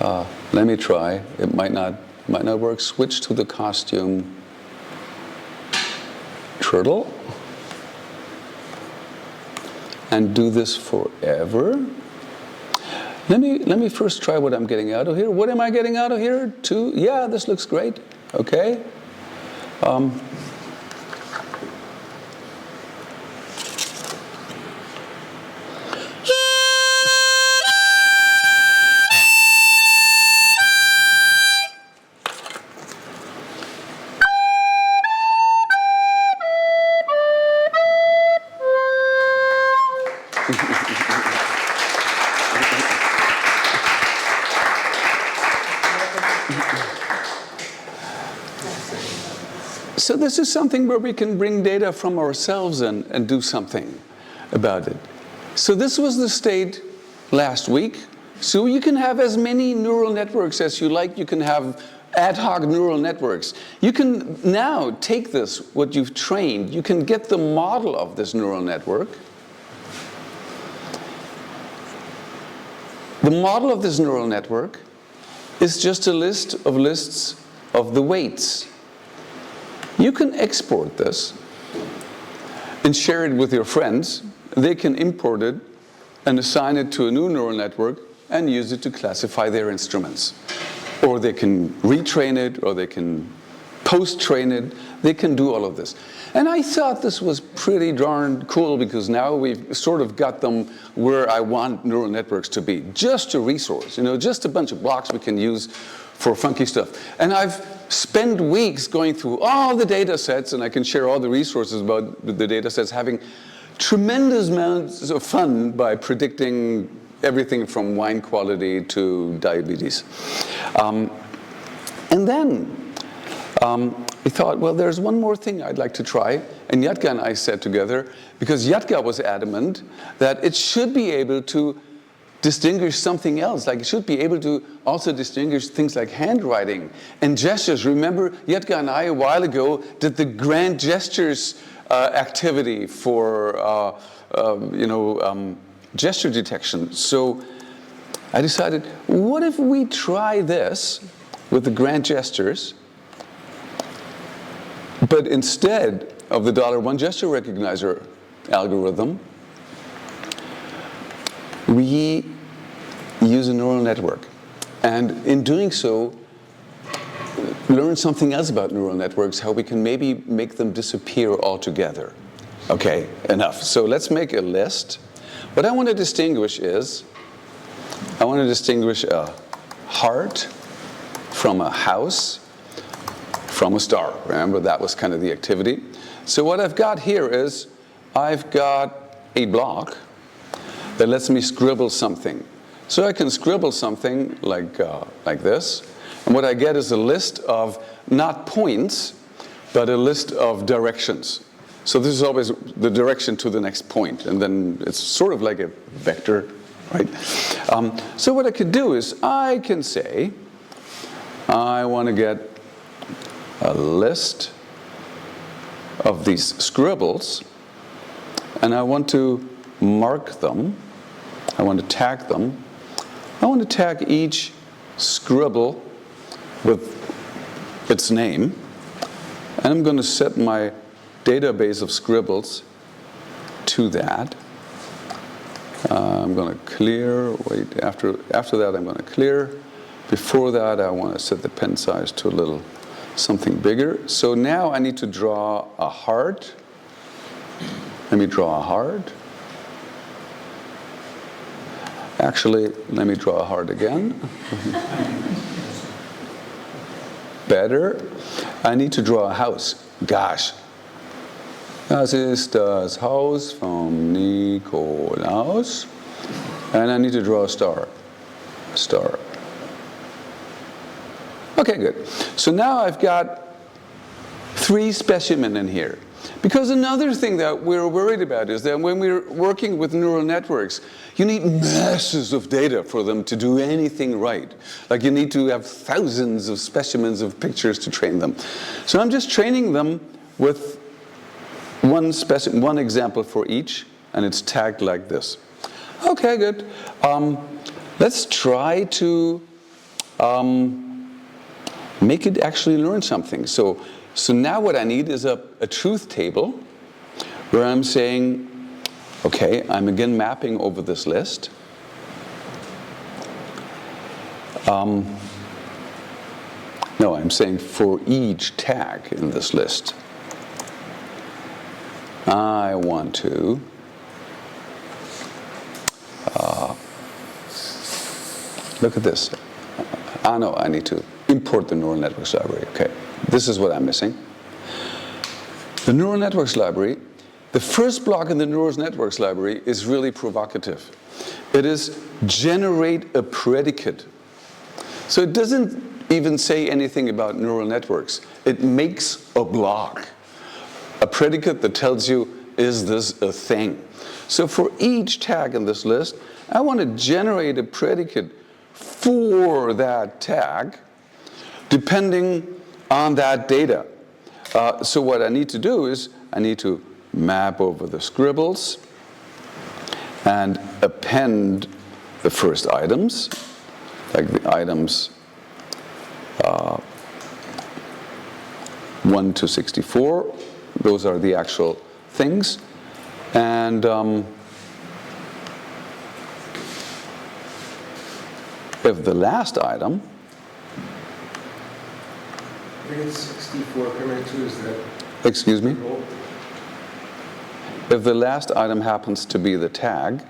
Let me try. It might not work. Switch to the costume. Turtle. And do this forever. Let me first try what I'm getting out of here. What am I getting out of here? 2? Yeah, this looks great. Okay. So this is something where we can bring data from ourselves and do something about it. So this was the state last week. So you can have as many neural networks as you like. You can have ad hoc neural networks. You can now take this, what you've trained, you can get the model of this neural network. The model of this neural network is just a list of lists of the weights. You can export this and share it with your friends. They can import it and assign it to a new neural network and use it to classify their instruments. Or they can retrain it, or they can post-train it. They can do all of this. And I thought this was pretty darn cool, because now we've sort of got them where I want neural networks to be. Just a resource, just a bunch of blocks we can use for funky stuff. And I've spent weeks going through all the data sets, and I can share all the resources about the data sets, having tremendous amounts of fun by predicting everything from wine quality to diabetes. And then we thought, well, there's one more thing I'd like to try. And Yatka and I said together, because Yatka was adamant that it should be able to distinguish something else. Like, it should be able to also distinguish things like handwriting and gestures. Remember, Yatka and I a while ago did the grand gestures activity for gesture detection. So I decided, what if we try this with the grand gestures, but instead of the $1 gesture recognizer algorithm, we use a neural network. And in doing so, learn something else about neural networks, how we can maybe make them disappear altogether. Okay, enough. So let's make a list. What I want to distinguish is, I want to distinguish a heart from a house from a star. Remember, that was kind of the activity. So what I've got here is, I've got a block that lets me scribble something. So I can scribble something like this. And what I get is a list of not points, but a list of directions. So this is always the direction to the next point. And then it's sort of like a vector, right? So what I could do is I can say, I want to get a list of these scribbles, and I want to mark them. I want to tag them. I want to tag each scribble with its name, and I'm going to set my database of scribbles to that. I'm going to clear. Wait, after that I'm going to clear. Before that I want to set the pen size to a little something bigger. So now I need to draw a heart. Let me draw a heart. Actually, let me draw a heart again. Better. I need to draw a house. Gosh. Das ist das Haus von Nikolaus. And I need to draw a star. A star. Okay, good. So now I've got 3 specimens in here. Because another thing that we're worried about is that when we're working with neural networks, you need masses of data for them to do anything right. Like you need to have thousands of specimens of pictures to train them. So I'm just training them with one example for each, and it's tagged like this. Okay, good. Let's try to make it actually learn something. So now what I need is a truth table where I'm saying, okay, I'm again mapping over this list. No, I'm saying for each tag in this list, I want to look at this. No, I need to import the neural networks library. Okay, this is what I'm missing. The neural networks library, the first block in the neural networks library is really provocative. It is generate a predicate. So it doesn't even say anything about neural networks. It makes a block, a predicate that tells you, is this a thing? So for each tag in this list, I want to generate a predicate for that tag, depending on that data. So what I need to do is I need to map over the scribbles and append the first items, like the items 1 to 64. Those are the actual things. And if the last item, I think it's 64, Pyramid 2 is that. excuse me? If the last item happens to be the tag,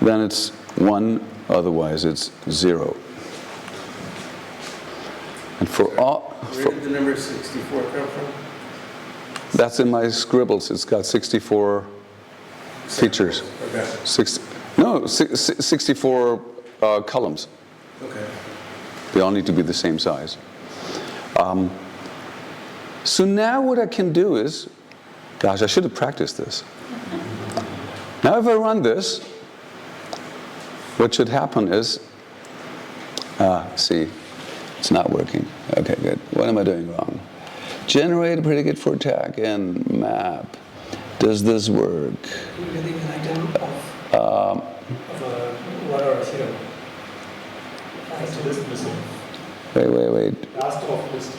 then it's 1, otherwise it's 0. And for all, Where did the number 64 come from? that's in my scribbles. It's got 64 features. Okay. 64 columns. Okay. They all need to be the same size. So now what I can do is, gosh, I should have practiced this. Now if I run this, what should happen is, see, it's not working. Okay, good. What am I doing wrong? Generate a predicate for tag and map. Does this work? Within an item of one or a zero. Wait. Last of list.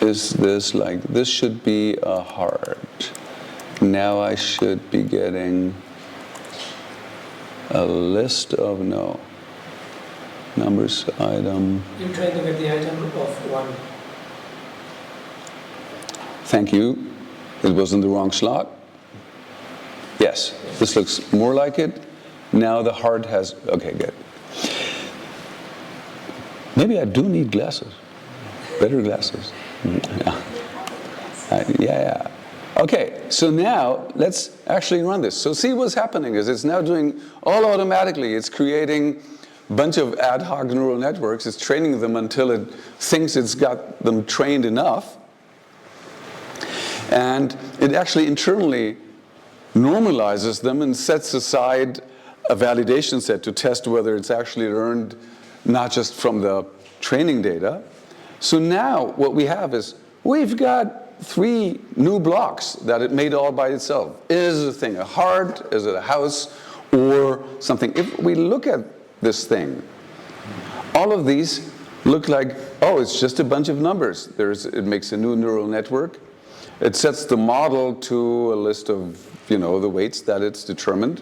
Is this like, this should be a heart. Now I should be getting a list of, no, numbers, item. You're trying to get the item of 1. Thank you. It was in the wrong slot. Yes, this looks more like it. Now the heart has, okay, good. Maybe I do need glasses, better glasses. Yeah. Okay, so now let's actually run this. So see what's happening is it's now doing all automatically. It's creating a bunch of ad hoc neural networks. It's training them until it thinks it's got them trained enough. And it actually internally normalizes them and sets aside a validation set to test whether it's actually learned not just from the training data. So now what we have is, we've got 3 new blocks that it made all by itself. Is the thing a heart? Is it a house? Or something? If we look at this thing, all of these look like, oh, it's just a bunch of numbers. It makes a new neural network. It sets the model to a list of, the weights that it's determined.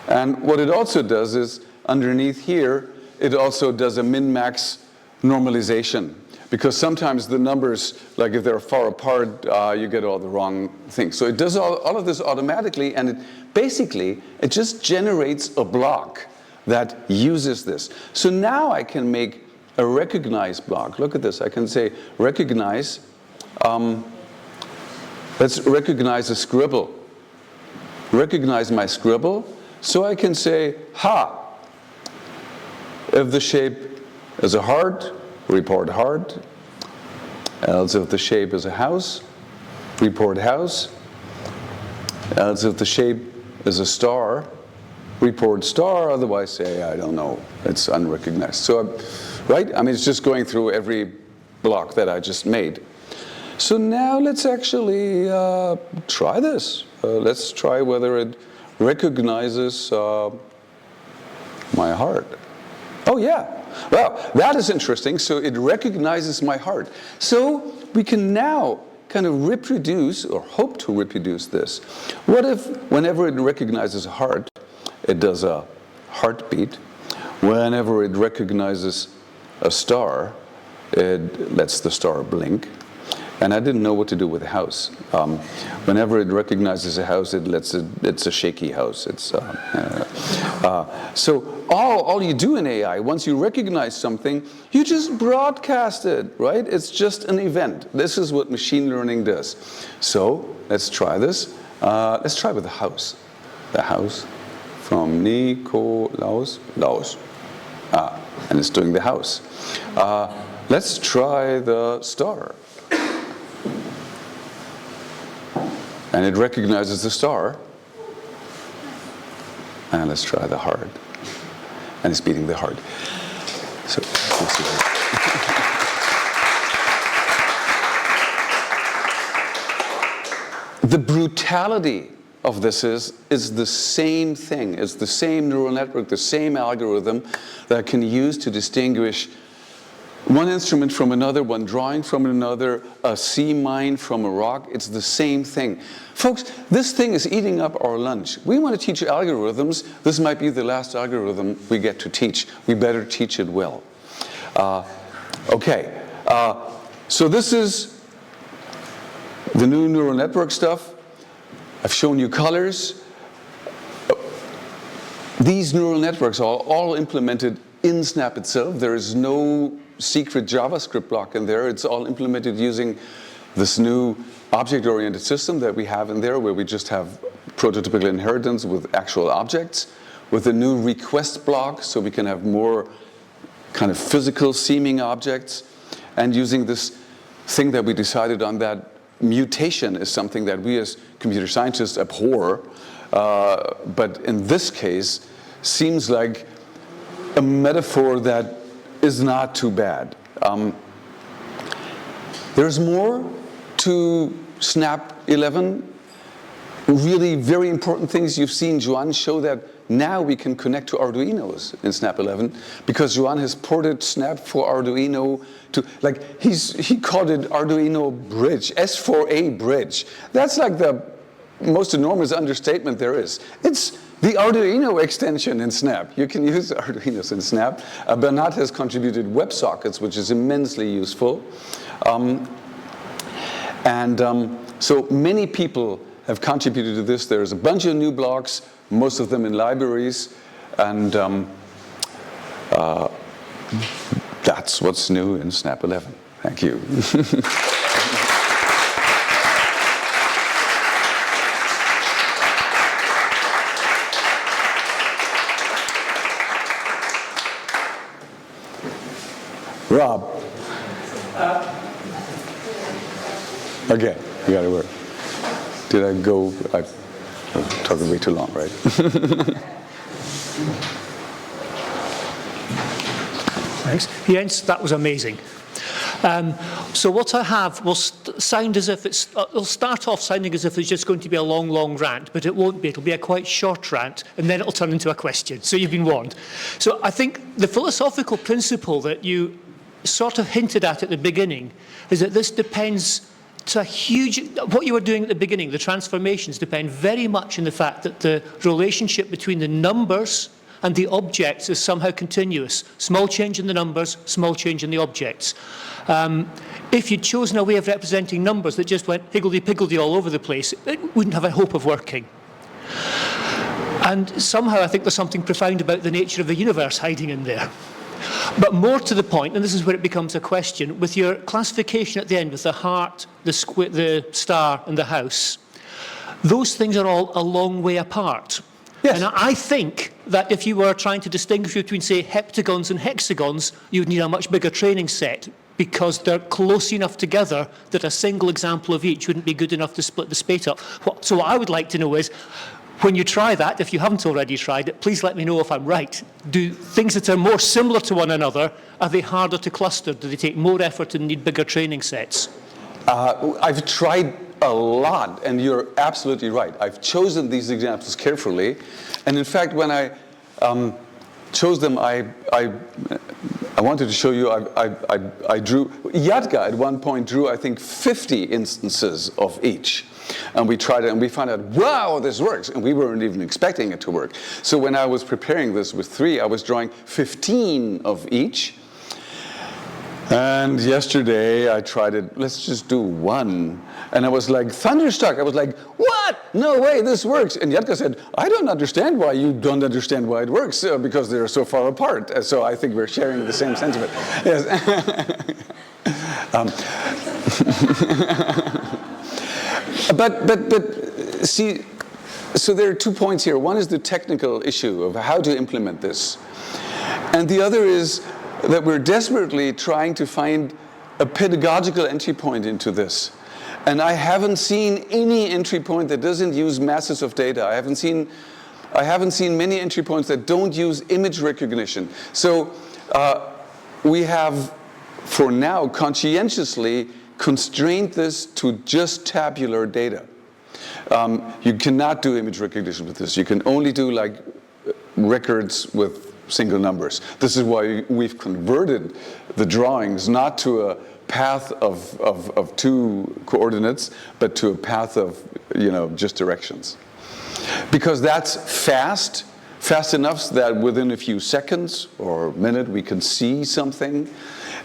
And what it also does is, underneath here, it also does a min-max normalization. Because sometimes the numbers, like if they're far apart, you get all the wrong things. So it does all of this automatically, and it just generates a block that uses this. So now I can make a recognize block. Look at this. I can say recognize. Let's recognize a scribble. Recognize my scribble. So I can say, if the shape is a heart, report heart. Else if the shape is a house, report house. Else if the shape is a star, report star. Otherwise say, I don't know, it's unrecognized. So, right? It's just going through every block that I just made. So now let's actually try this. Let's try whether it recognizes my heart. Oh yeah. Well, that is interesting. So it recognizes my heart. So we can now kind of reproduce, or hope to reproduce this. What if whenever it recognizes a heart, it does a heartbeat? Whenever it recognizes a star, it lets the star blink. And I didn't know what to do with a house. Whenever it recognizes a house, it's a shaky house. So all you do in AI, once you recognize something, you just broadcast it, right? It's just an event. This is what machine learning does. So let's try this. Let's try with the house. The house from Nikolaus. Laus. And it's doing the house. Let's try the star. And it recognizes the star. And let's try the heart. And it's beating the heart. So let's see. The brutality of this is the same thing. It's the same neural network, the same algorithm that I can use to distinguish one instrument from another, one drawing from another, a sea mine from a rock. It's the same thing. Folks, this thing is eating up our lunch. We want to teach algorithms. This might be the last algorithm we get to teach. We better teach it well. Okay. So this is the new neural network stuff. I've shown you colors. These neural networks are all implemented in Snap itself. There is no secret JavaScript block in there. It's all implemented using this new object-oriented system that we have in there, where we just have prototypical inheritance with actual objects, with a new request block, so we can have more kind of physical seeming objects, and using this thing that we decided on, that mutation is something that we as computer scientists abhor, but in this case seems like a metaphor that is not too bad. There's more to Snap 11. Really very important things. You've seen Joan show that now we can connect to Arduinos in Snap 11, because Joan has ported Snap for Arduino to, like, he called it Arduino Bridge, S4A Bridge. That's like the most enormous understatement there is. It's the Arduino extension in Snap. You can use Arduinos in Snap. Bernard has contributed WebSockets, which is immensely useful. So many people have contributed to this. There's a bunch of new blocks, most of them in libraries, and that's what's new in Snap 11. Thank you. Rob. Okay, you got to work. Did I go? I'm talking way too long, right? Thanks. Jens, that was amazing. So what I have will sound as if it'll start off sounding as if it's just going to be a long, long rant, but it won't be. It'll be a quite short rant, and then it'll turn into a question. So you've been warned. So I think the philosophical principle that you sort of hinted at the beginning is that this depends to a huge, what you were doing at the beginning, the transformations depend very much on the fact that the relationship between the numbers and the objects is somehow continuous. Small change in the numbers, small change in the objects. If you'd chosen a way of representing numbers that just went higgledy-piggledy all over the place, it wouldn't have a hope of working. And somehow I think there's something profound about the nature of the universe hiding in there. But more to the point, and this is where it becomes a question, with your classification at the end with the heart, the star and the house, those things are all a long way apart. Yes. And I think that if you were trying to distinguish between, say, heptagons and hexagons, you would need a much bigger training set because they're close enough together that a single example of each wouldn't be good enough to split the space up. So what I would like to know is, when you try that, if you haven't already tried it, please let me know if I'm right. Do things that are more similar to one another, are they harder to cluster? Do they take more effort and need bigger training sets? I've tried a lot, and you're absolutely right. I've chosen these examples carefully, and in fact, when I chose them, I wanted to show you. I drew. Yatka at one point drew, I think, 50 instances of each, and we tried it, and we found out, wow, this works, and we weren't even expecting it to work. So when I was preparing this with 3, I was drawing 15 of each. And yesterday I tried it, let's just do 1. And I was like thunderstruck. I was like, what? No way, this works. And Yatka said, I don't understand why you don't understand why it works, because they're so far apart. So I think we're sharing the same sentiment. Yes. But see, so there are 2 points here. One is the technical issue of how to implement this. And the other is that we're desperately trying to find a pedagogical entry point into this. And I haven't seen any entry point that doesn't use masses of data. I haven't seen many entry points that don't use image recognition. So we have, for now, conscientiously constrained this to just tabular data. You cannot do image recognition with this. You can only do like records with single numbers. This is why we've converted the drawings not to a path of 2 coordinates, but to a path of, just directions. Because that's fast enough that within a few seconds or a minute we can see something,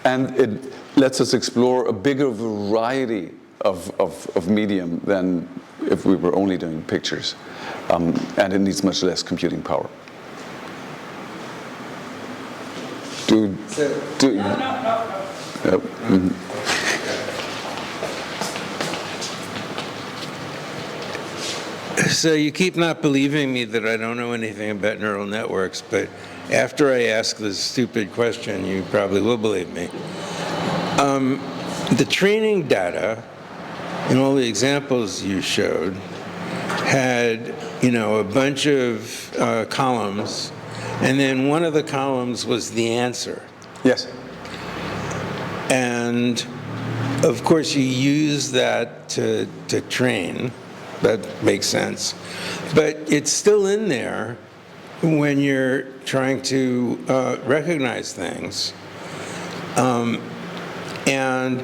and it lets us explore a bigger variety of medium than if we were only doing pictures. And it needs much less computing power. So you keep not believing me that I don't know anything about neural networks, but after I ask this stupid question, you probably will believe me. The training data in all the examples you showed had, a bunch of columns, and then one of the columns was the answer. Yes. And of course you use that to train. That makes sense. But it's still in there when you're trying to recognize things. And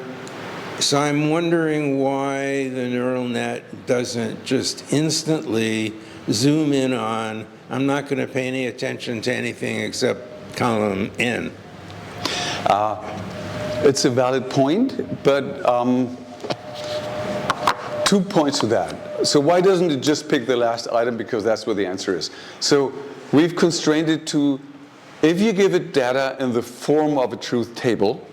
so I'm wondering why the neural net doesn't just instantly zoom in on, I'm not going to pay any attention to anything except column N. It's a valid point, but 2 points to that. So why doesn't it just pick the last item, because that's where the answer is. So we've constrained it to, if you give it data in the form of a truth table,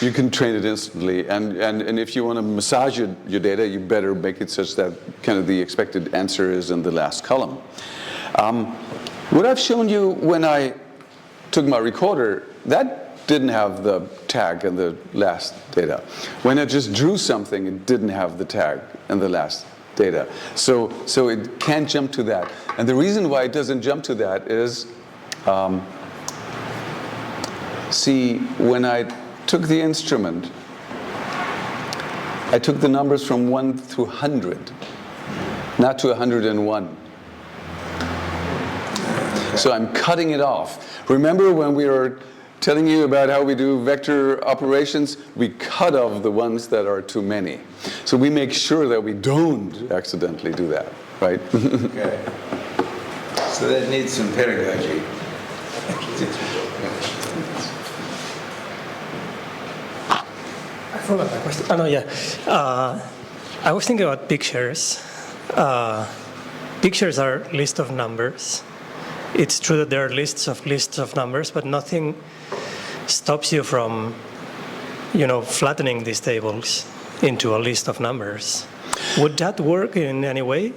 you can train it instantly. And if you want to massage your data, you better make it such that kind of the expected answer is in the last column. What I've shown you when I took my recorder, that didn't have the tag and the last data. When I just drew something, it didn't have the tag and the last data. So it can't jump to that. And the reason why it doesn't jump to that is, see, when I took the instrument I took the numbers from 1 to 100, not to 101. So I'm cutting it off. Remember when we were telling you about how we do vector operations? We cut off the ones that are too many. So we make sure that we don't accidentally do that, right? Okay. So that needs some pedagogy. I forgot my question. Oh, no, yeah. I was thinking about pictures. Pictures are list of numbers. It's true that there are lists of numbers, but nothing stops you from, flattening these tables into a list of numbers. Would that work in any way?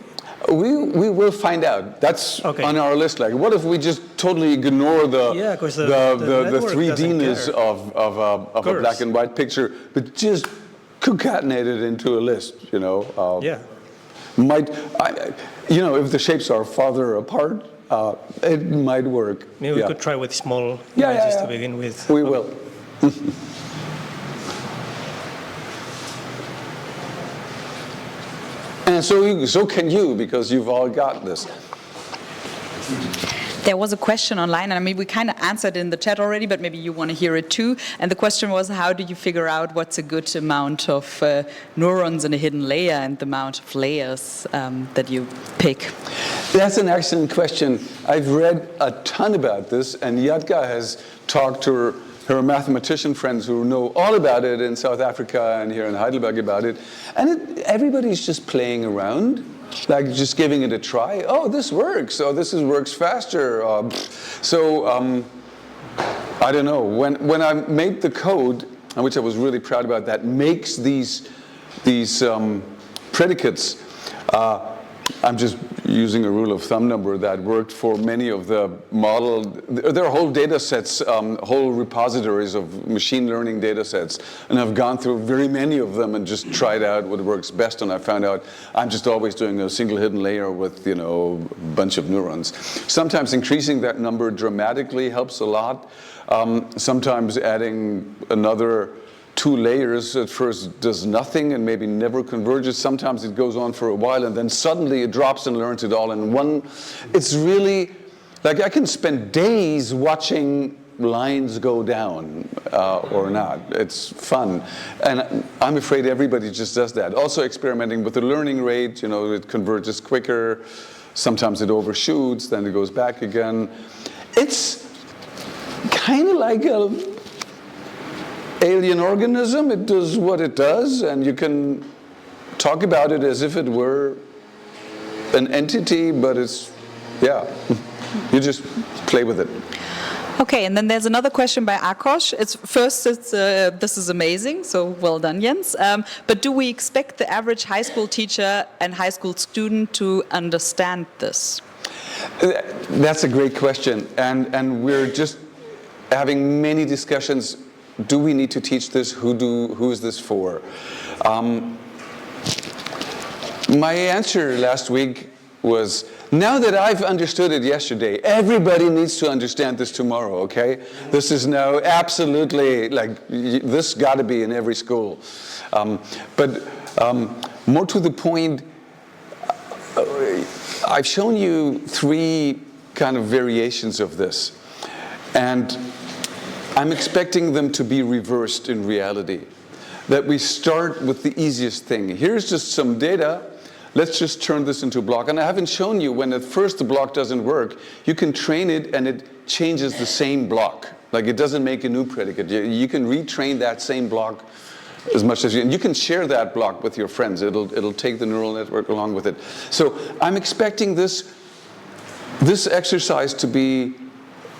We will find out. That's Okay. on our list. Like, what if we just totally ignore the 3D-ness of a black and white picture, but just concatenate it into a list? Yeah. If the shapes are farther apart, it might work. Maybe we could try with small images to begin with. We will. And so can you, because you've all got this. There was a question online, and we kind of answered in the chat already, but maybe you want to hear it too. And the question was, how do you figure out what's a good amount of neurons in a hidden layer and the amount of layers that you pick? That's an excellent question. I've read a ton about this, and Yatka has talked to her mathematician friends who know all about it in South Africa and here in Heidelberg about it. And everybody's just playing around, like just giving it a try. Oh, this works. Oh, this works faster. I don't know. When I made the code, which I was really proud about, that makes these predicates, I'm just using a rule of thumb number that worked for many of the model. There are whole data sets, whole repositories of machine learning data sets, and I've gone through very many of them and just tried out what works best, and I found out I'm just always doing a single hidden layer with, a bunch of neurons. Sometimes increasing that number dramatically helps a lot. Sometimes adding another 2 layers at first does nothing and maybe never converges. Sometimes it goes on for a while and then suddenly it drops and learns it all in one. It's really, like, I can spend days watching lines go down or not. It's fun. And I'm afraid everybody just does that. Also experimenting with the learning rate, it converges quicker. Sometimes it overshoots, then it goes back again. It's kind of like a alien organism. It does what it does, and you can talk about it as if it were an entity, but it's, you just play with it. Okay, and then there's another question by Akosh. This is amazing, so well done, Jens. But do we expect the average high school teacher and high school student to understand this? That's a great question, and we're just having many discussions. Do we need to teach this? Who is this for? My answer last week was, now that I've understood it yesterday, everybody needs to understand this tomorrow, okay? This is now absolutely, this got to be in every school. But more to the point, I've shown you 3 kind of variations of this. And I'm expecting them to be reversed in reality. That we start with the easiest thing. Here's just some data. Let's just turn this into a block. And I haven't shown you when at first the block doesn't work, you can train it and it changes the same block. Like, it doesn't make a new predicate. You can retrain that same block as much as you, and you can share that block with your friends. It'll take the neural network along with it. So I'm expecting this exercise to be,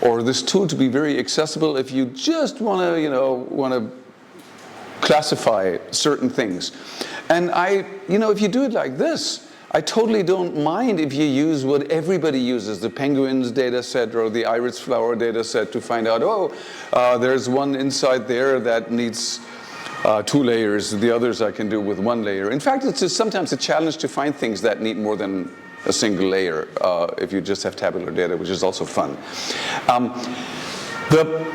or this tool to be, very accessible if you just want to classify certain things. And if you do it like this, I totally don't mind if you use what everybody uses, the penguins data set or the iris flower data set, to find out, there's one inside there that needs 2 layers. The others I can do with 1 layer. In fact, it's sometimes a challenge to find things that need more than a single layer if you just have tabular data, which is also fun. The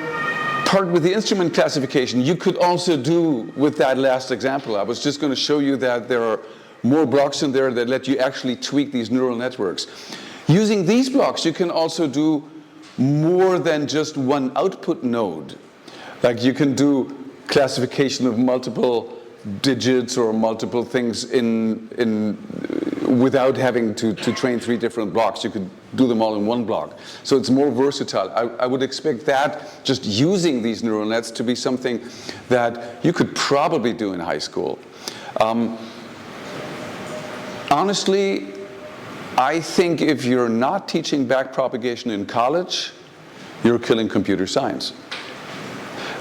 part with the instrument classification, you could also do with that last example. I was just going to show you that there are more blocks in there that let you actually tweak these neural networks. Using these blocks, you can also do more than just one output node. Like you can do classification of multiple digits or multiple things without having to train 3 different blocks. You could do them all in one block. So it's more versatile. I would expect that just using these neural nets to be something that you could probably do in high school. Honestly, I think if you're not teaching backpropagation in college, you're killing computer science.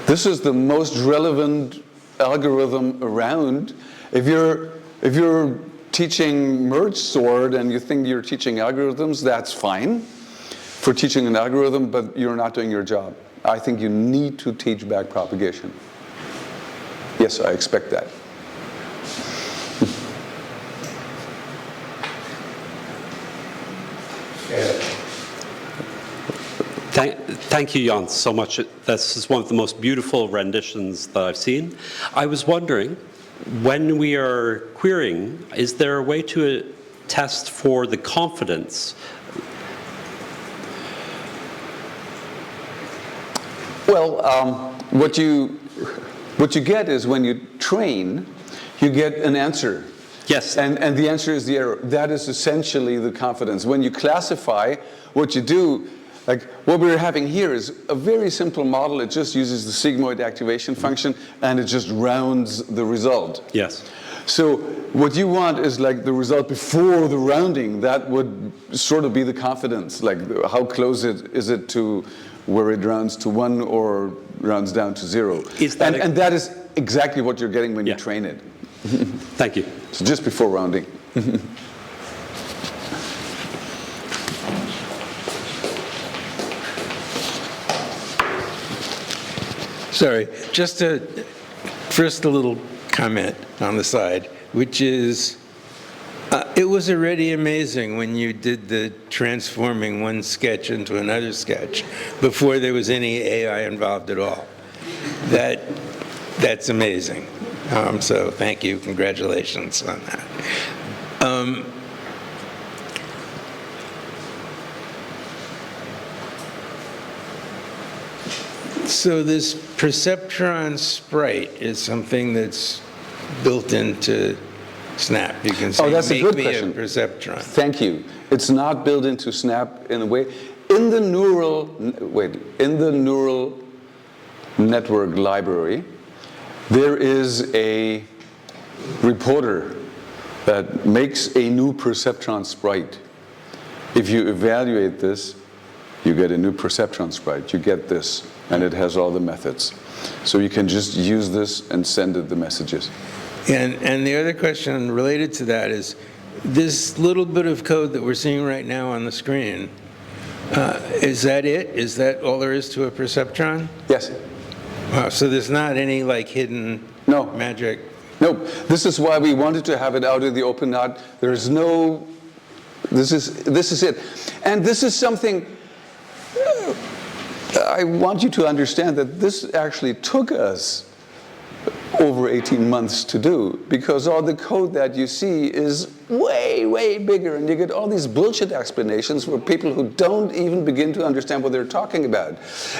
This is the most relevant algorithm around. If you're teaching merge sort and you think you're teaching algorithms, that's fine for teaching an algorithm, but you're not doing your job. I think you need to teach backpropagation. Yes, I expect that. Thank you, Jan, so much. This is one of the most beautiful renditions that I've seen. I was wondering, when we are querying, is there a way to test for the confidence? Well, what you get is when you train, you get an answer. Yes. And the answer is the error. That is essentially the confidence. When you classify, what you do, like what we're having here is a very simple model. It just uses the sigmoid activation function, and it just rounds the result. Yes. So what you want is like the result before the rounding. That would sort of be the confidence. Like how close is it to where it rounds to 1 or rounds down to 0. And that is exactly what you're getting when you train it. Thank you. So just before rounding. Sorry, just first a little comment on the side, which is, it was already amazing when you did the transforming one sketch into another sketch before there was any AI involved at all. That's amazing. So thank you, congratulations on that. So this perceptron sprite is something that's built into Snap. You can say, that's a good make me a question. perceptron. Thank you. It's not built into Snap in a way. In the neural network library, there is a reporter that makes a new perceptron sprite. If you evaluate this, you get a new perceptron sprite. You get this, and it has all the methods. So you can just use this and send it the messages. And the other question related to that is, this little bit of code that we're seeing right now on the screen, is that it? Is that all there is to a perceptron? Yes. Wow, so there's not any like hidden magic? Nope. This is why we wanted to have it out in the open. There's no. This is it, and this is something. I want you to understand that this actually took us over 18 months to do, because all the code that you see is way, way bigger, and you get all these bullshit explanations for people who don't even begin to understand what they're talking about.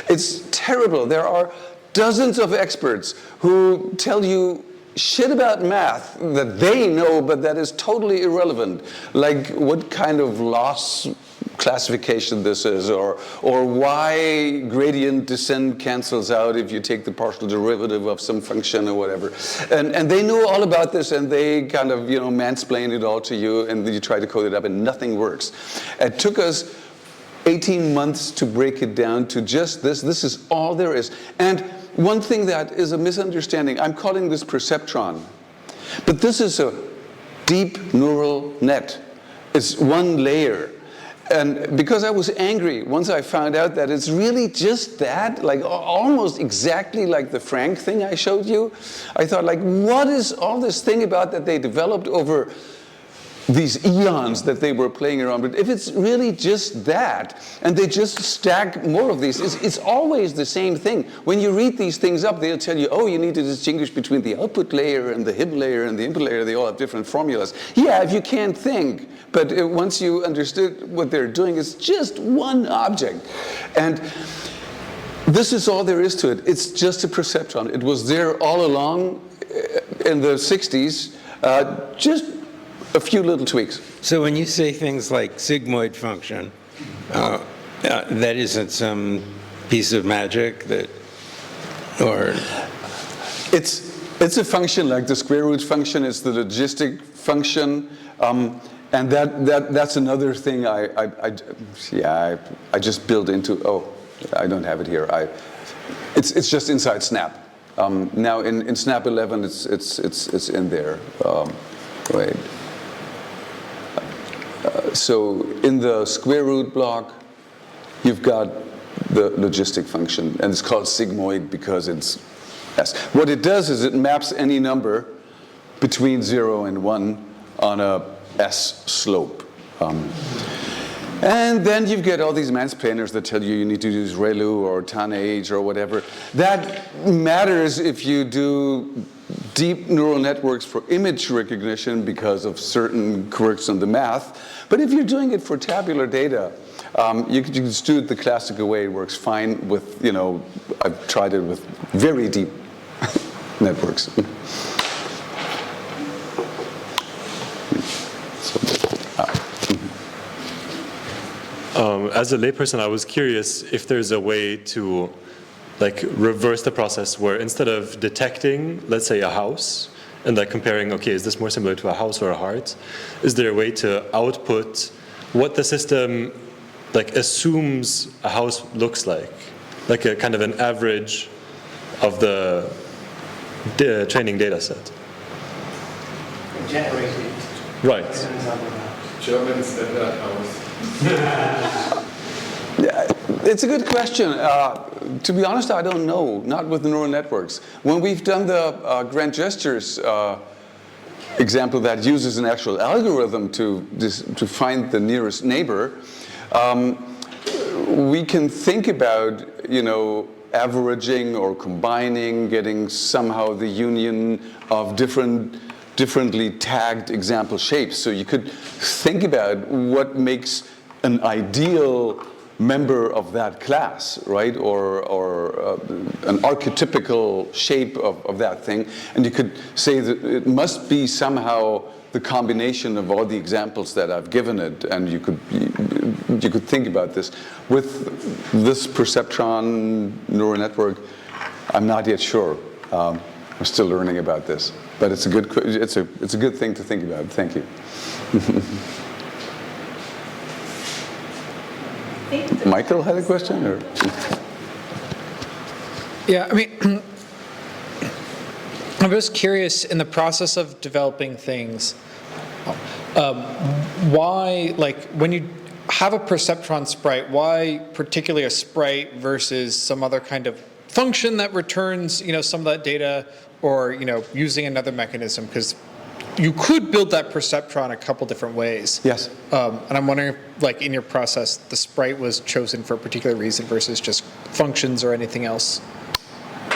It's terrible. There are dozens of experts who tell you shit about math that they know, but that is totally irrelevant, like what kind of loss classification this is, or why gradient descent cancels out if you take the partial derivative of some function or whatever. And they know all about this, and they kind of, mansplain it all to you, and then you try to code it up, and nothing works. It took us 18 months to break it down to just this. This is all there is. And one thing that is a misunderstanding, I'm calling this perceptron, but this is a deep neural net. It's one layer. And because I was angry once I found out that it's really just that, like almost exactly like the Frank thing I showed you, I thought, like, what is all this thing about that they developed over these eons that they were playing around. But if it's really just that, and they just stack more of these, it's always the same thing. When you read these things up, they'll tell you, oh, you need to distinguish between the output layer and the HIB layer and the input layer. They all have different formulas. Yeah, if you can't think. But once you understood what they're doing, it's just one object. And this is all there is to it. It's just a perceptron. It was there all along in the 60s, just a few little tweaks. So when you say things like sigmoid function, that isn't some piece of magic that, or? It's a function like the square root function. It's the logistic function. And that's another thing I just built into, oh, I don't have it here. It's just inside Snap. Now in Snap 11, it's in there. Wait. So in the square root block, you've got the logistic function, and it's called sigmoid because it's S. What it does is it maps any number between 0 and 1 on a S slope. And then you get all these mansplainers that tell you need to use ReLU or TANH or whatever. That matters if you do deep neural networks for image recognition because of certain quirks in the math. But if you're doing it for tabular data, you can just do it the classical way. It works fine with, I've tried it with very deep networks. As a layperson, I was curious if there's a way to reverse the process where instead of detecting, let's say, a house, and comparing, okay, is this more similar to a house or a heart? Is there a way to output what the system assumes a house looks like a kind of an average of the training data set? Generated. Right. Germans that house. Yeah, it's a good question. To be honest, I don't know, not with the neural networks. When we've done the grand gestures example that uses an actual algorithm to find the nearest neighbor, we can think about, averaging or combining, getting somehow the union of differently tagged example shapes. So you could think about what makes an ideal member of that class, right? Or an archetypical shape of that thing. And you could say that it must be somehow the combination of all the examples that I've given it. And you could think about this. With this perceptron neural network, I'm not yet sure. I'm still learning about this. But it's a good thing to think about. Thank you. Michael had a question, or? Yeah, I mean, I'm just curious, in the process of developing things, why, when you have a perceptron sprite, why particularly a sprite versus some other kind of function that returns, some of that data, or, using another mechanism? Because you could build that perceptron a couple different ways. Yes. And I'm wondering if, in your process, the sprite was chosen for a particular reason versus just functions or anything else.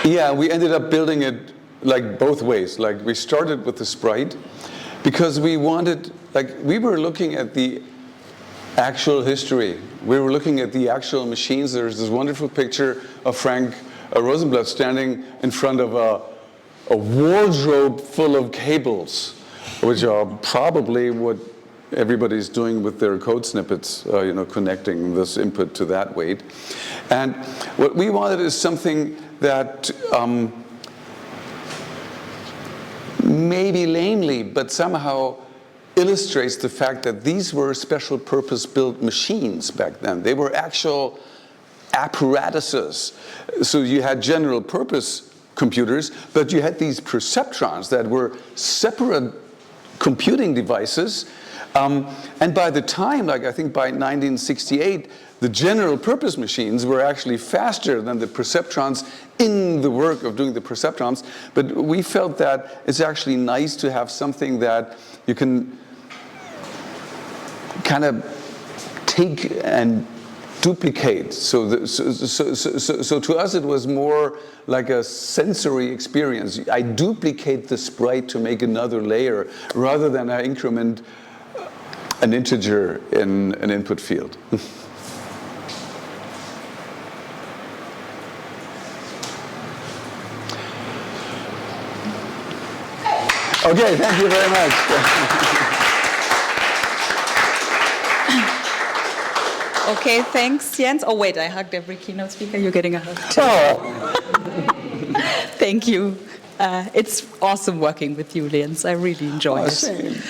Yeah, we ended up building it both ways. We started with the sprite because we wanted, we were looking at the actual history. We were looking at the actual machines. There's this wonderful picture of Frank Rosenblatt standing in front of a wardrobe full of cables, which are probably what everybody's doing with their code snippets, connecting this input to that weight. And what we wanted is something that maybe lamely, but somehow illustrates the fact that these were special purpose built machines back then. They were actual apparatuses. So you had general purpose computers, but you had these perceptrons that were separate computing devices. And by the time, I think by 1968, the general purpose machines were actually faster than the perceptrons in the work of doing the perceptrons. But we felt that it's actually nice to have something that you can kind of take and duplicate. So to us it was more like a sensory experience. I duplicate the sprite to make another layer rather than I increment an integer in an input field. Okay, thank you very much. Okay, thanks, Jens. Oh, wait, I hugged every keynote speaker. You're getting a hug too. Oh. Thank you. It's awesome working with you, Jens. I really enjoy it. Same.